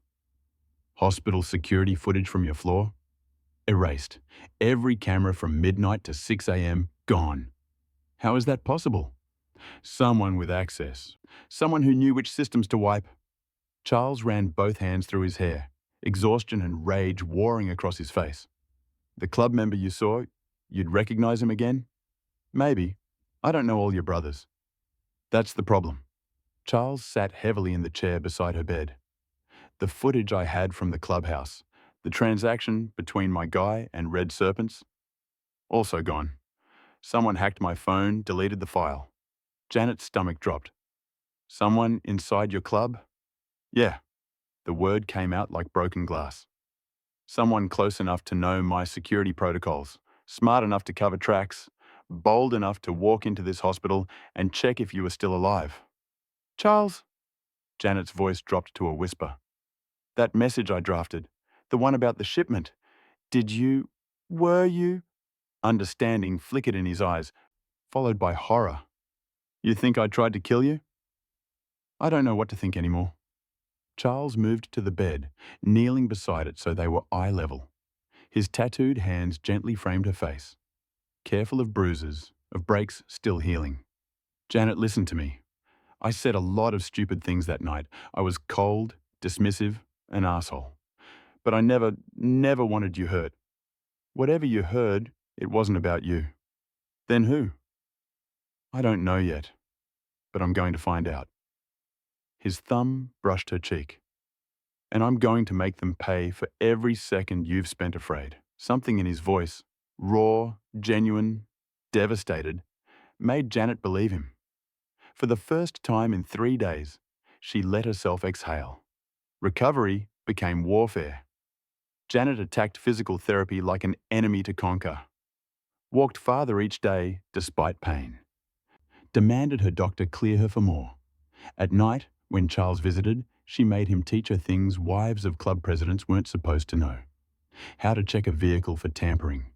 Hospital security footage from your floor? Erased. Every camera from midnight to 6 a.m. gone. How is that possible? Someone with access. Someone who knew which systems to wipe. Charles ran both hands through his hair, exhaustion and rage warring across his face. The club member you saw, you'd recognize him again? Maybe. I don't know all your brothers. That's the problem. Charles sat heavily in the chair beside her bed. The footage I had from the clubhouse, the transaction between my guy and Red Serpents, also gone. Someone hacked my phone, deleted the file. Janet's stomach dropped. Someone inside your club? Yeah. The word came out like broken glass. Someone close enough to know my security protocols, smart enough to cover tracks, bold enough to walk into this hospital and check if you were still alive. Charles? Janet's voice dropped to a whisper. That message I drafted, the one about the shipment. Were you? Understanding flickered in his eyes, followed by horror. You think I tried to kill you? I don't know what to think anymore. Charles moved to the bed, kneeling beside it so they were eye level. His tattooed hands gently framed her face, careful of bruises, of breaks still healing. Janet, listen to me. I said a lot of stupid things that night. I was cold, dismissive, an asshole. But I never wanted you hurt. Whatever you heard, it wasn't about you. Then who? I don't know yet, but I'm going to find out. His thumb brushed her cheek. And I'm going to make them pay for every second you've spent afraid. Something in his voice, raw, genuine, devastated, made Janet believe him. For the first time in 3 days, she let herself exhale. Recovery became warfare. Janet attacked physical therapy like an enemy to conquer. Walked farther each day despite pain. Demanded her doctor clear her for more. At night, when Charles visited, she made him teach her things wives of club presidents weren't supposed to know. How to check a vehicle for tampering.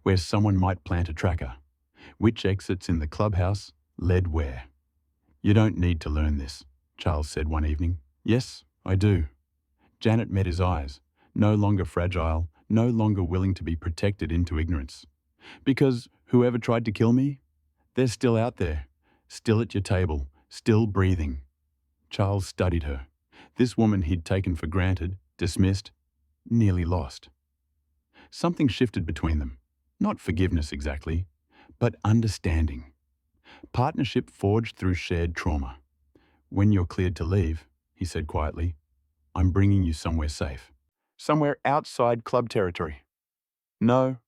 Where someone might plant a tracker. Which exits in the clubhouse led where? You don't need to learn this, Charles said one evening. Yes, I do. Janet met his eyes, no longer fragile, no longer willing to be protected into ignorance. Because whoever tried to kill me, they're still out there, still at your table, still breathing. Charles studied her. This woman he'd taken for granted, dismissed, nearly lost. Something shifted between them. Not forgiveness exactly, but understanding. Partnership forged through shared trauma. When you're cleared to leave, he said quietly, I'm bringing you somewhere safe. Somewhere outside club territory. No.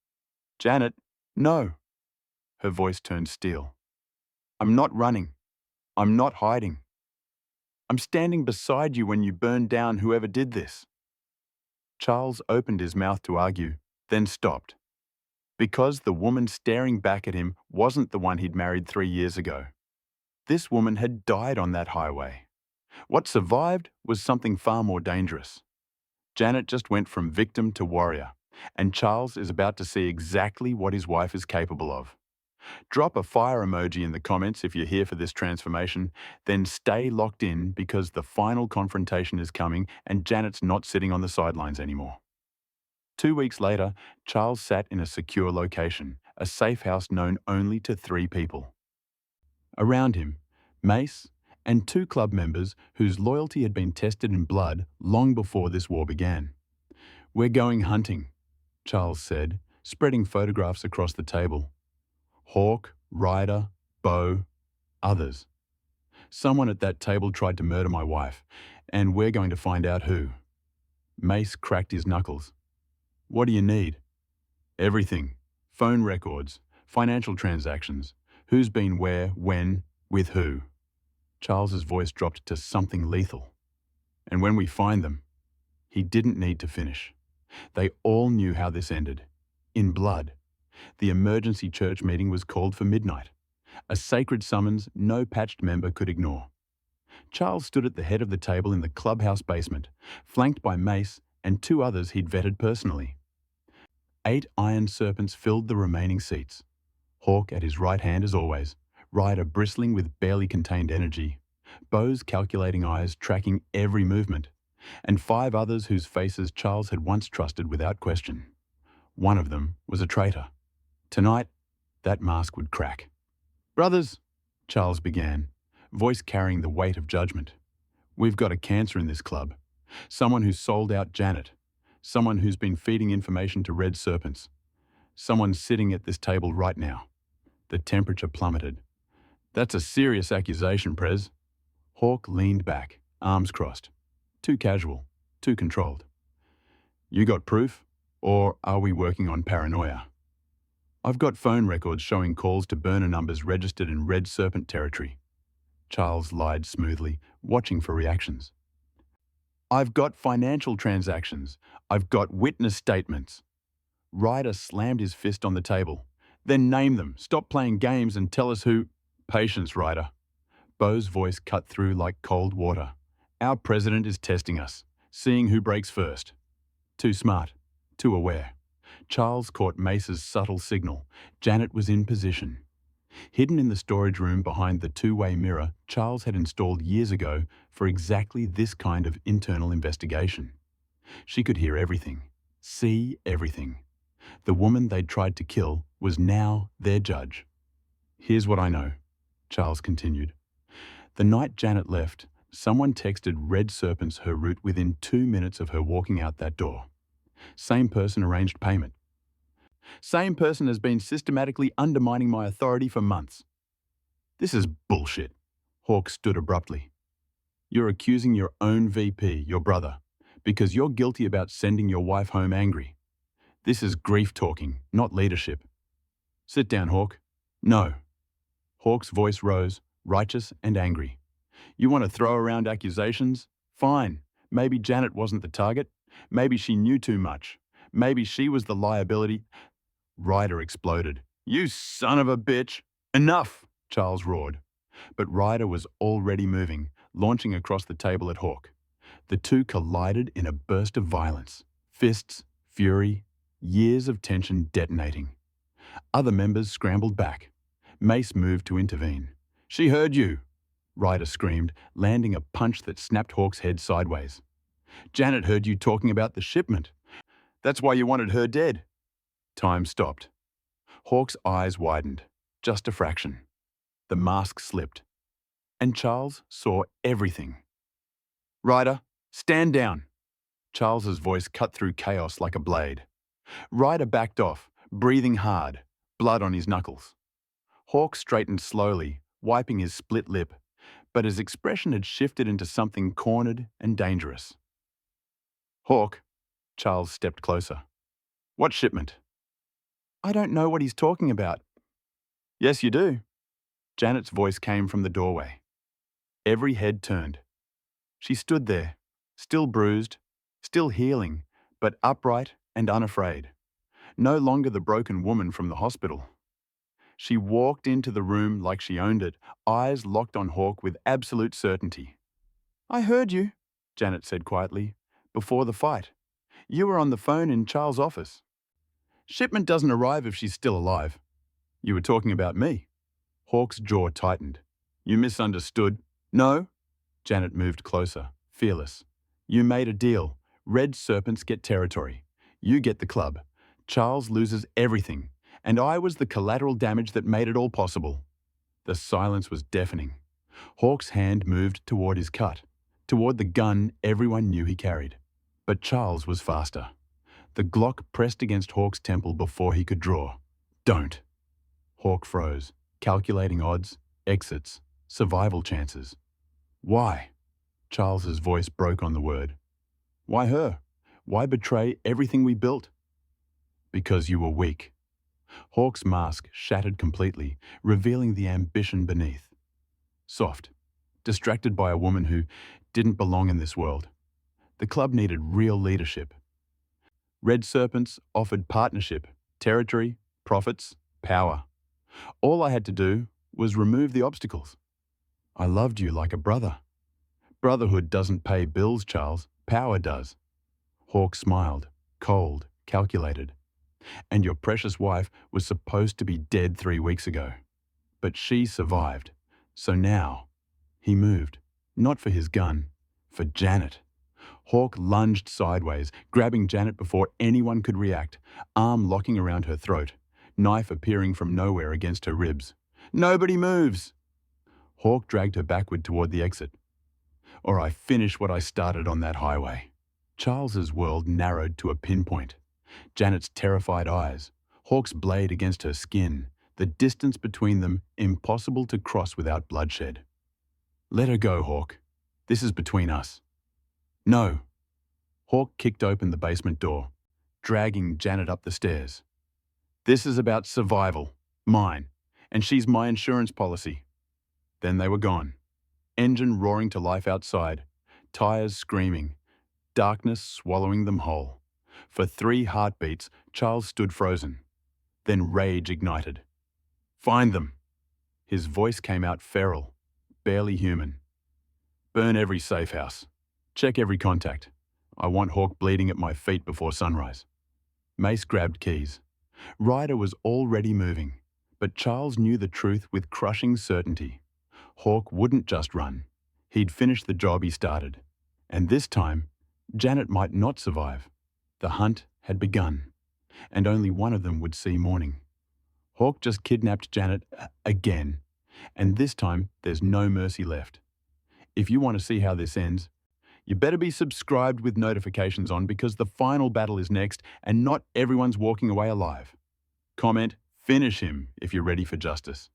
Janet, no. Her voice turned steel. I'm not running. I'm not hiding. I'm standing beside you when you burn down whoever did this. Charles opened his mouth to argue, then stopped. Because the woman staring back at him wasn't the one he'd married 3 years ago. This woman had died on that highway. What survived was something far more dangerous. Janet just went from victim to warrior, and Charles is about to see exactly what his wife is capable of. Drop a fire emoji in the comments if you're here for this transformation, then stay locked in because the final confrontation is coming and Janet's not sitting on the sidelines anymore. 2 weeks later, Charles sat in a secure location, a safe house known only to 3 people. Around him, Mace and 2 club members whose loyalty had been tested in blood long before this war began. We're going hunting, Charles said, spreading photographs across the table. Hawk, Ryder, Bo, others. Someone at that table tried to murder my wife, and we're going to find out who. Mace cracked his knuckles. What do you need? Everything. Phone records, financial transactions, who's been where, when, with who. Charles's voice dropped to something lethal. And when we find them, he didn't need to finish. They all knew how this ended. In blood. The emergency church meeting was called for midnight. A sacred summons no patched member could ignore. Charles stood at the head of the table in the clubhouse basement, flanked by Mace and 2 others he'd vetted personally. 8 Iron Serpents filled the remaining seats. Hawk at his right hand as always, Ryder bristling with barely contained energy, Bo's calculating eyes tracking every movement, and 5 others whose faces Charles had once trusted without question. One of them was a traitor. Tonight, that mask would crack. Brothers, Charles began, voice carrying the weight of judgment. We've got a cancer in this club. Someone who sold out Janet. Someone who's been feeding information to Red Serpents. Someone sitting at this table right now. The temperature plummeted. That's a serious accusation, Prez. Hawk leaned back, arms crossed. Too casual, too controlled. You got proof? Or are we working on paranoia? I've got phone records showing calls to burner numbers registered in Red Serpent territory. Charles lied smoothly, watching for reactions. I've got financial transactions. I've got witness statements. Ryder slammed his fist on the table. Then name them. Stop playing games and tell us who. Patience, Ryder. Bo's voice cut through like cold water. Our president is testing us, seeing who breaks first. Too smart, too aware. Charles caught Mace's subtle signal. Janet was in position. Hidden in the storage room behind the 2-way mirror Charles had installed years ago for exactly this kind of internal investigation. She could hear everything, see everything. The woman they'd tried to kill was now their judge. Here's what I know, Charles continued. The night Janet left, someone texted Red Serpents her route within 2 minutes of her walking out that door. Same person arranged payment. Same person has been systematically undermining my authority for months. This is bullshit. Hawk stood abruptly. You're accusing your own VP, your brother, because you're guilty about sending your wife home angry. This is grief talking, not leadership. Sit down, Hawk. No. Hawk's voice rose, righteous and angry. You want to throw around accusations? Fine. Maybe Janet wasn't the target. Maybe she knew too much. Maybe she was the liability. Ryder exploded. You son of a bitch! Enough! Charles roared. But Ryder was already moving, launching across the table at Hawk. The two collided in a burst of violence. Fists, fury, years of tension detonating. Other members scrambled back. Mace moved to intervene. "She heard you!" Ryder screamed, landing a punch that snapped Hawk's head sideways. "Janet heard you talking about the shipment. That's why you wanted her dead." Time stopped. Hawk's eyes widened, just a fraction. The mask slipped, and Charles saw everything. "Ryder, stand down!" Charles's voice cut through chaos like a blade. Ryder backed off, breathing hard, blood on his knuckles. Hawk straightened slowly, wiping his split lip, but his expression had shifted into something cornered and dangerous. "Hawk," Charles stepped closer. "What shipment?" "I don't know what he's talking about." "Yes, you do." Janet's voice came from the doorway. Every head turned. She stood there, still bruised, still healing, but upright and unafraid. No longer the broken woman from the hospital. She walked into the room like she owned it, eyes locked on Hawk with absolute certainty. "I heard you," Janet said quietly, "before the fight. You were on the phone in Charles' office. Shipment doesn't arrive if she's still alive." "You were talking about me." Hawk's jaw tightened. "You misunderstood." "No." Janet moved closer, fearless. "You made a deal. Red Serpents get territory. You get the club. Charles loses everything. And I was the collateral damage that made it all possible." The silence was deafening. Hawk's hand moved toward his cut, toward the gun everyone knew he carried. But Charles was faster. The Glock pressed against Hawk's temple before he could draw. "Don't." Hawk froze, calculating odds, exits, survival chances. "Why?" Charles's voice broke on the word. "Why her? Why betray everything we built?" "Because you were weak." Hawk's mask shattered completely, revealing the ambition beneath. Soft, distracted by a woman who didn't belong in this world. The club needed real leadership. Red Serpents offered partnership, territory, profits, power. All I had to do was remove the obstacles. "I loved you like a brother." "Brotherhood doesn't pay bills, Charles. Power does." Hawk smiled, cold, calculated. "And your precious wife was supposed to be dead 3 weeks ago. But she survived. So now..." He moved, not for his gun, for Janet. Hawk lunged sideways, grabbing Janet before anyone could react, arm locking around her throat, knife appearing from nowhere against her ribs. "Nobody moves!" Hawk dragged her backward toward the exit. "Or I finish what I started on that highway." Charles's world narrowed to a pinpoint. Janet's terrified eyes, Hawk's blade against her skin, the distance between them impossible to cross without bloodshed. "Let her go, Hawk. This is between us." "No." Hawk kicked open the basement door, dragging Janet up the stairs. "This is about survival, mine, and she's my insurance policy." Then they were gone. Engine roaring to life outside, tires screaming, darkness swallowing them whole. For 3 heartbeats, Charles stood frozen. Then rage ignited. "Find them!" His voice came out feral, barely human. "Burn every safe house. Check every contact. I want Hawk bleeding at my feet before sunrise." Mace grabbed keys. Ryder was already moving, but Charles knew the truth with crushing certainty. Hawk wouldn't just run. He'd finish the job he started. And this time, Janet might not survive. The hunt had begun, and only one of them would see morning. Hawk just kidnapped Janet again, and this time there's no mercy left. If you want to see how this ends, you better be subscribed with notifications on because the final battle is next and not everyone's walking away alive. Comment, "Finish him," if you're ready for justice.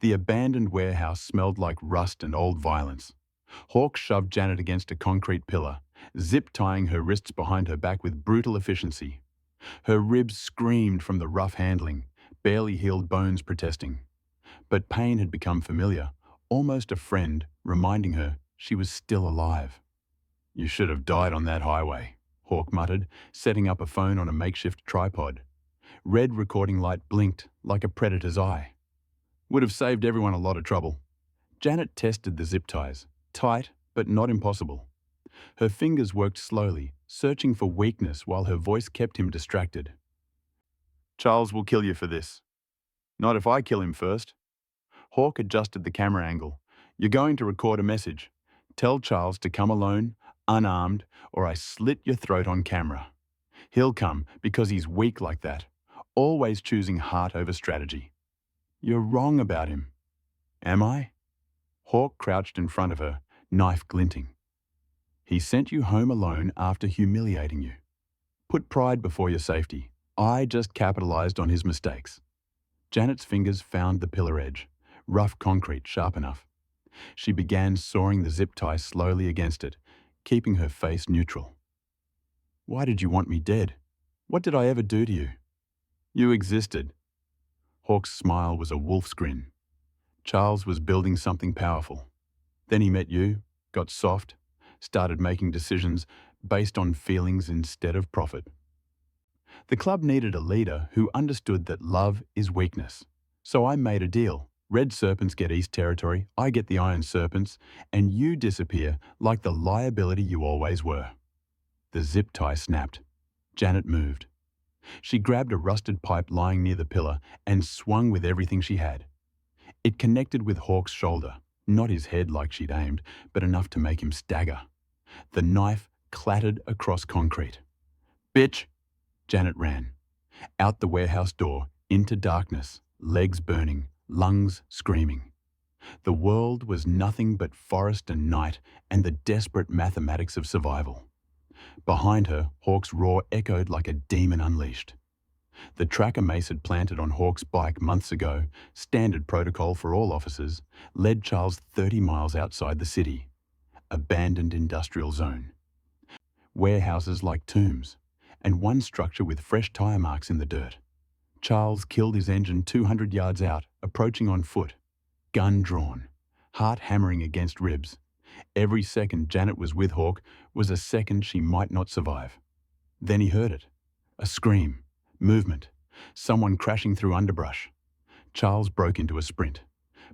The abandoned warehouse smelled like rust and old violence. Hawk shoved Janet against a concrete pillar, zip-tying her wrists behind her back with brutal efficiency. Her ribs screamed from the rough handling, barely healed bones protesting. But pain had become familiar, almost a friend, reminding her she was still alive. "You should have died on that highway," Hawk muttered, setting up a phone on a makeshift tripod. Red recording light blinked like a predator's eye. "Would have saved everyone a lot of trouble." Janet tested the zip ties, tight but not impossible. Her fingers worked slowly, searching for weakness while her voice kept him distracted. "Charles will kill you for this." "Not if I kill him first." Hawk adjusted the camera angle. "You're going to record a message. Tell Charles to come alone, unarmed, or I slit your throat on camera. He'll come because he's weak like that, always choosing heart over strategy." "You're wrong about him." "Am I?" Hawk crouched in front of her, knife glinting. "He sent you home alone after humiliating you. Put pride before your safety. I just capitalized on his mistakes." Janet's fingers found the pillar edge, rough concrete sharp enough. She began sawing the zip tie slowly against it, keeping her face neutral. "Why did you want me dead? What did I ever do to you?" "You existed." Hawk's smile was a wolf's grin. Charles was building something powerful. Then he met you, got soft, started making decisions based on feelings instead of profit. The club needed a leader who understood that love is weakness. So I made a deal. Red Serpents get East Territory, I get the Iron Serpents, and you disappear like the liability you always were. The zip tie snapped. Janet moved. She grabbed a rusted pipe lying near the pillar and swung with everything she had. It connected with Hawk's shoulder, not his head like she'd aimed, but enough to make him stagger. The knife clattered across concrete. "Bitch!" Janet ran. Out the warehouse door, into darkness, legs burning, lungs screaming. The world was nothing but forest and night and the desperate mathematics of survival. Behind her, Hawk's roar echoed like a demon unleashed. The tracker Mace had planted on Hawk's bike months ago, standard protocol for all officers, led Charles 30 miles outside the city. Abandoned industrial zone. Warehouses like tombs, and one structure with fresh tire marks in the dirt. Charles killed his engine 200 yards out, approaching on foot. Gun drawn, heart hammering against ribs. Every second Janet was with Hawk was a second she might not survive. Then he heard it. A scream. Movement. Someone crashing through underbrush. Charles broke into a sprint.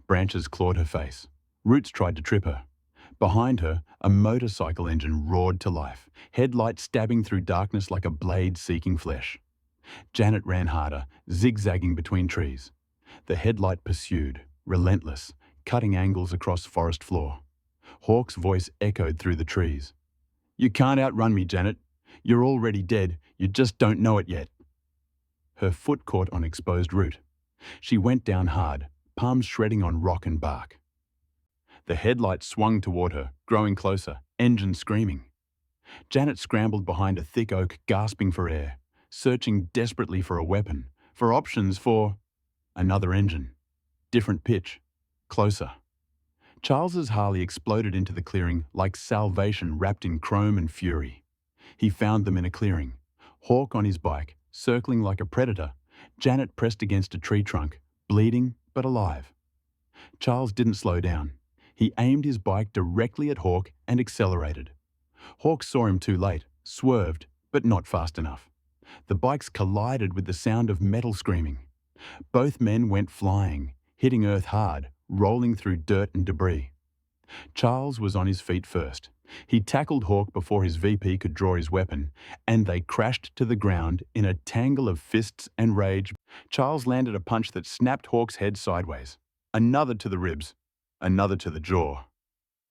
Branches clawed her face. Roots tried to trip her. Behind her, a motorcycle engine roared to life, headlight stabbing through darkness like a blade seeking flesh. Janet ran harder, zigzagging between trees. The headlight pursued, relentless, cutting angles across forest floor. Hawk's voice echoed through the trees. "You can't outrun me, Janet. You're already dead. You just don't know it yet." Her foot caught on exposed root. She went down hard, palms shredding on rock and bark. The headlight swung toward her, growing closer, engine screaming. Janet scrambled behind a thick oak, gasping for air, searching desperately for a weapon, for options for another engine. Different pitch. Closer. Charles's Harley exploded into the clearing like salvation wrapped in chrome and fury. He found them in a clearing. Hawk on his bike, circling like a predator. Janet pressed against a tree trunk, bleeding but alive. Charles didn't slow down. He aimed his bike directly at Hawk and accelerated. Hawk saw him too late, swerved, but not fast enough. The bikes collided with the sound of metal screaming. Both men went flying, hitting earth hard, rolling through dirt and debris. Charles was on his feet first. He tackled Hawk before his VP could draw his weapon, and they crashed to the ground in a tangle of fists and rage. Charles landed a punch that snapped Hawk's head sideways. Another to the ribs, another to the jaw.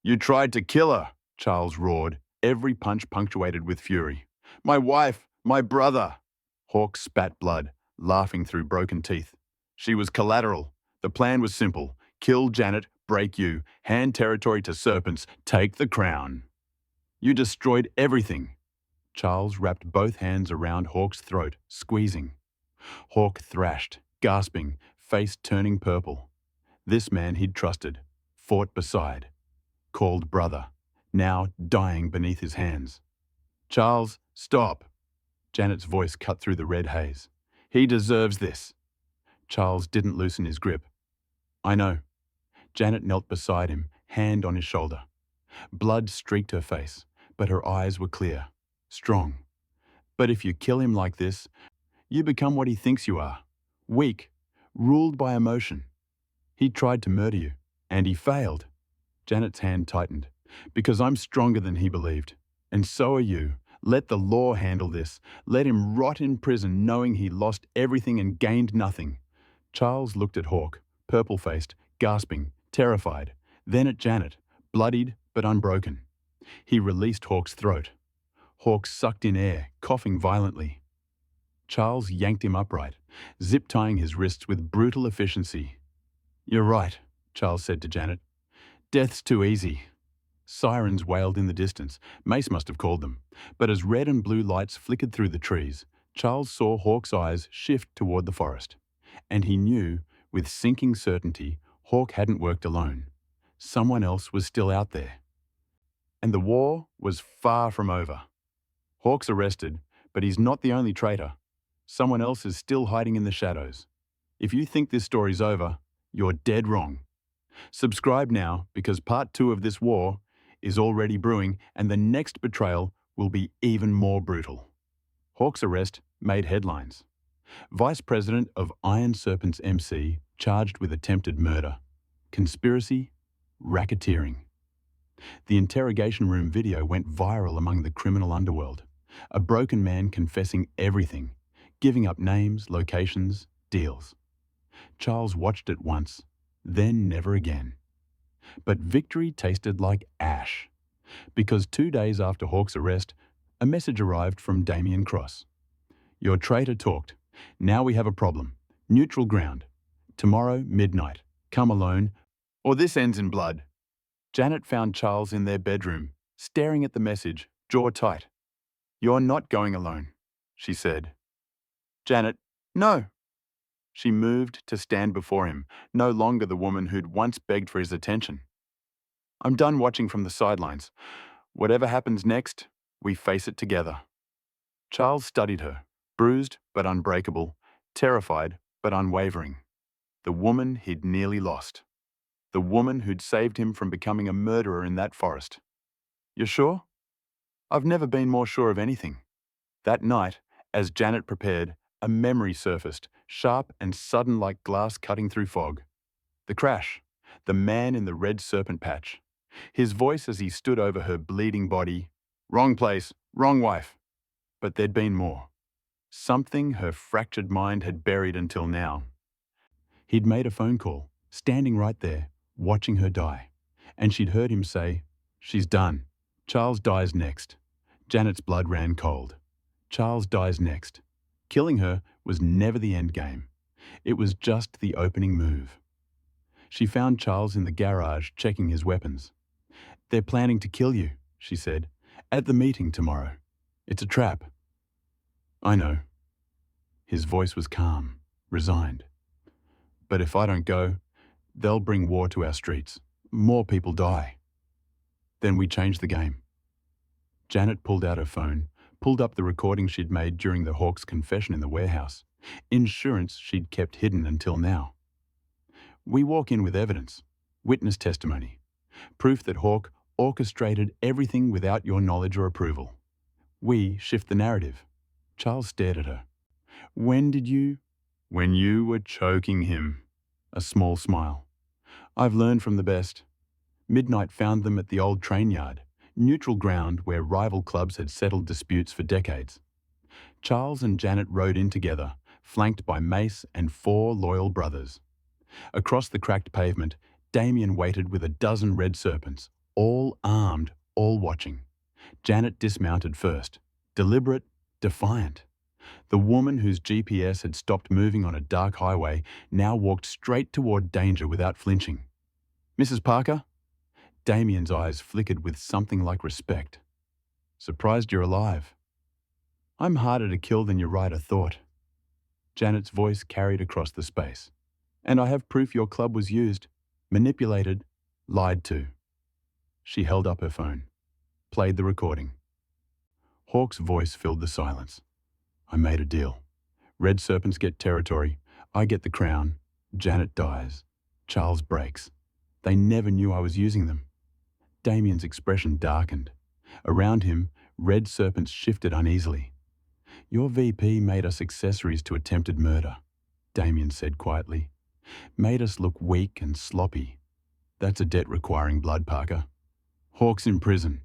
"You tried to kill her," Charles roared, every punch punctuated with fury. "My wife, my brother." Hawk spat blood, laughing through broken teeth. "She was collateral. The plan was simple. Kill Janet, break you, hand territory to Serpents, take the crown." "You destroyed everything." Charles wrapped both hands around Hawk's throat, squeezing. Hawk thrashed, gasping, face turning purple. This man he'd trusted, fought beside, called brother, now dying beneath his hands. "Charles, stop." Janet's voice cut through the red haze. "He deserves this." Charles didn't loosen his grip. "I know." Janet knelt beside him, hand on his shoulder. Blood streaked her face, but her eyes were clear, strong. "But if you kill him like this, you become what he thinks you are. Weak, ruled by emotion. He tried to murder you, and he failed." Janet's hand tightened. "Because I'm stronger than he believed. And so are you. Let the law handle this. Let him rot in prison knowing he lost everything and gained nothing." Charles looked at Hawk, purple-faced, gasping, terrified, then at Janet, bloodied but unbroken. He released Hawk's throat. Hawk sucked in air, coughing violently. Charles yanked him upright, zip-tying his wrists with brutal efficiency. "You're right," Charles said to Janet. "Death's too easy." Sirens wailed in the distance. Mace must have called them. But as red and blue lights flickered through the trees, Charles saw Hawk's eyes shift toward the forest. And he knew, with sinking certainty, Hawk hadn't worked alone. Someone else was still out there. And the war was far from over. Hawk's arrested, but he's not the only traitor. Someone else is still hiding in the shadows. If you think this story's over, you're dead wrong. Subscribe now, because part 2 of this war is already brewing, and the next betrayal will be even more brutal. Hawk's arrest made headlines. Vice President of Iron Serpents MC charged with attempted murder, conspiracy, racketeering. The interrogation room video went viral among the criminal underworld. A broken man confessing everything, giving up names, locations, deals. Charles watched it once, then never again. But victory tasted like ash, because 2 days after Hawk's arrest, a message arrived from Damien Cross. "Your traitor talked. Now we have a problem. Neutral ground. Tomorrow, midnight. Come alone, or this ends in blood." Janet found Charles in their bedroom, staring at the message, jaw tight. "You're not going alone," she said. "Janet, no." She moved to stand before him, no longer the woman who'd once begged for his attention. "I'm done watching from the sidelines. Whatever happens next, we face it together." Charles studied her, bruised but unbreakable, terrified but unwavering. The woman he'd nearly lost. The woman who'd saved him from becoming a murderer in that forest. "You're sure?" "I've never been more sure of anything." That night, as Janet prepared, a memory surfaced, sharp and sudden like glass cutting through fog. The crash. The man in the red serpent patch. His voice as he stood over her bleeding body. "Wrong place, wrong wife." But there'd been more. Something her fractured mind had buried until now. He'd made a phone call, standing right there, watching her die. And she'd heard him say, "She's done. Charles dies next." Janet's blood ran cold. Charles dies next. Killing her was never the end game. It was just the opening move. She found Charles in the garage checking his weapons. "They're planning to kill you," she said, "at the meeting tomorrow. It's a trap." "I know." His voice was calm, resigned. "But if I don't go, they'll bring war to our streets. More people die. Then we change the game." Janet pulled out her phone, pulled up the recording she'd made during the Hawk's confession in the warehouse. Insurance she'd kept hidden until now. "We walk in with evidence, witness testimony, proof that Hawk orchestrated everything without your knowledge or approval. We shift the narrative." Charles stared at her. "When did you?" "When you were choking him." A small smile. "I've learned from the best." Midnight found them at the old train yard, neutral ground where rival clubs had settled disputes for decades. Charles and Janet rode in together, flanked by Mace and 4 loyal brothers. Across the cracked pavement, Damien waited with a dozen red serpents, all armed, all watching. Janet dismounted first, deliberate, defiant. The woman whose GPS had stopped moving on a dark highway now walked straight toward danger without flinching. "Mrs. Parker?" Damien's eyes flickered with something like respect. "Surprised you're alive." "I'm harder to kill than your writer thought." Janet's voice carried across the space. "And I have proof your club was used, manipulated, lied to." She held up her phone, played the recording. Hawk's voice filled the silence. "I made a deal. Red serpents get territory. I get the crown. Janet dies. Charles breaks. They never knew I was using them." Damien's expression darkened. Around him, red serpents shifted uneasily. "Your VP made us accessories to attempted murder," Damien said quietly. "Made us look weak and sloppy. That's a debt requiring blood, Parker." "Hawk's in prison."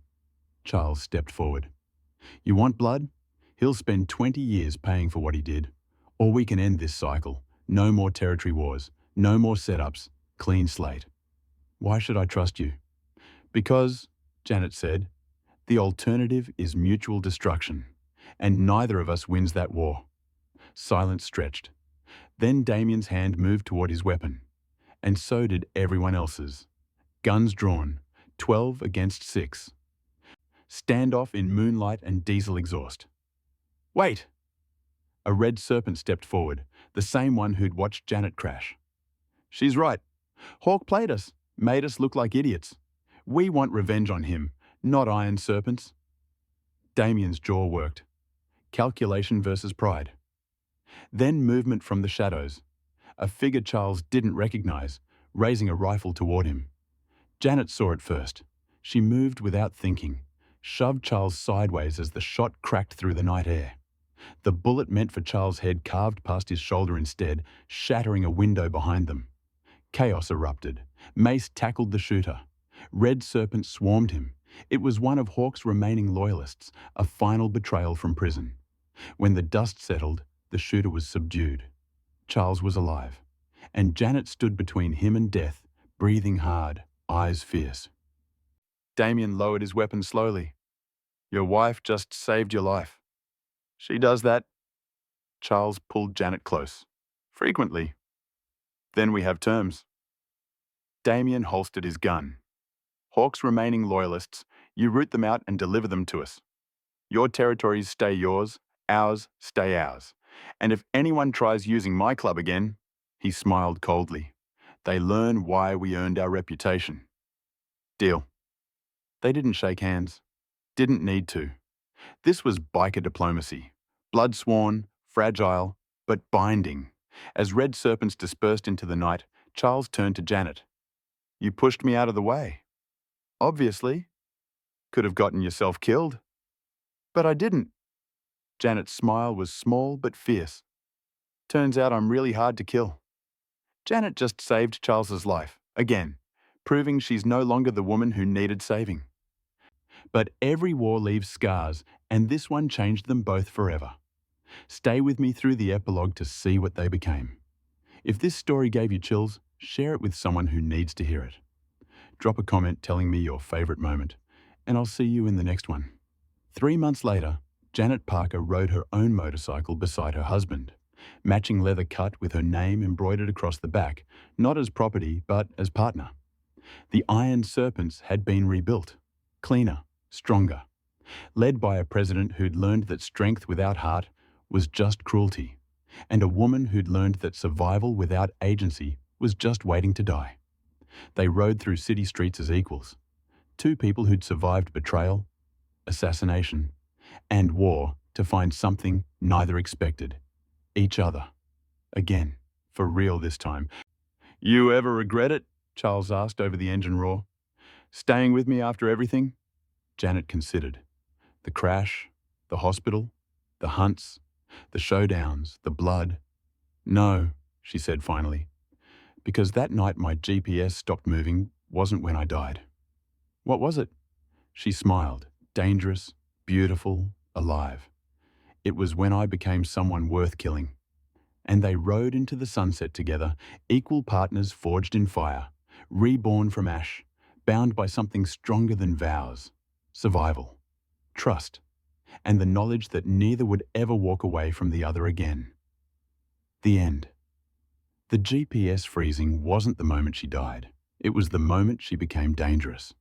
Charles stepped forward. "You want blood? He'll spend 20 years paying for what he did. Or we can end this cycle. No more territory wars. No more setups. Clean slate. Why should I trust you? Because, Janet said, the alternative is mutual destruction, and neither of us wins that war. Silence stretched. Then Damien's hand moved toward his weapon, and so did everyone else's. Guns drawn, 12 against 6. Standoff in moonlight and diesel exhaust. Wait! A red serpent stepped forward, the same one who'd watched Janet crash. She's right. Hawk played us, made us look like idiots. We want revenge on him, not Iron Serpents. Damien's jaw worked. Calculation versus pride. Then movement from the shadows. A figure Charles didn't recognize, raising a rifle toward him. Janet saw it first. She moved without thinking, shoved Charles sideways as the shot cracked through the night air. The bullet meant for Charles' head carved past his shoulder instead, shattering a window behind them. Chaos erupted. Mace tackled the shooter. Red Serpent swarmed him. It was one of Hawk's remaining loyalists, a final betrayal from prison. When the dust settled, the shooter was subdued. Charles was alive, and Janet stood between him and death, breathing hard, eyes fierce. Damien lowered his weapon slowly. Your wife just saved your life. She does that. Charles pulled Janet close. Frequently. Then we have terms. Damien holstered his gun. Hawk's remaining loyalists, you root them out and deliver them to us. Your territories stay yours, ours stay ours. And if anyone tries using my club again, he smiled coldly, they learn why we earned our reputation. Deal. They didn't shake hands. Didn't need to. This was biker diplomacy. Blood-sworn, fragile, but binding. As red serpents dispersed into the night, Charles turned to Janet. You pushed me out of the way. Obviously. Could have gotten yourself killed. But I didn't. Janet's smile was small but fierce. Turns out I'm really hard to kill. Janet just saved Charles's life, again, proving she's no longer the woman who needed saving. But every war leaves scars, and this one changed them both forever. Stay with me through the epilogue to see what they became. If this story gave you chills, share it with someone who needs to hear it. Drop a comment telling me your favorite moment, and I'll see you in the next one. 3 months later, Janet Parker rode her own motorcycle beside her husband, matching leather cut with her name embroidered across the back, not as property but as partner. The Iron Serpents had been rebuilt, cleaner, stronger, led by a president who'd learned that strength without heart was just cruelty, and a woman who'd learned that survival without agency was just waiting to die. They rode through city streets as equals, two people who'd survived betrayal, assassination, and war to find something neither expected. Each other. Again. For real this time. You ever regret it? Charles asked over the engine roar. Staying with me after everything? Janet considered. The crash, the hospital, the hunts, the showdowns, the blood. No, she said finally. Because that night my GPS stopped moving wasn't when I died. What was it? She smiled. Dangerous, beautiful, alive. It was when I became someone worth killing. And they rode into the sunset together, equal partners forged in fire, reborn from ash, bound by something stronger than vows, survival, trust, and the knowledge that neither would ever walk away from the other again. The end. The GPS freezing wasn't the moment she died. It was the moment she became dangerous.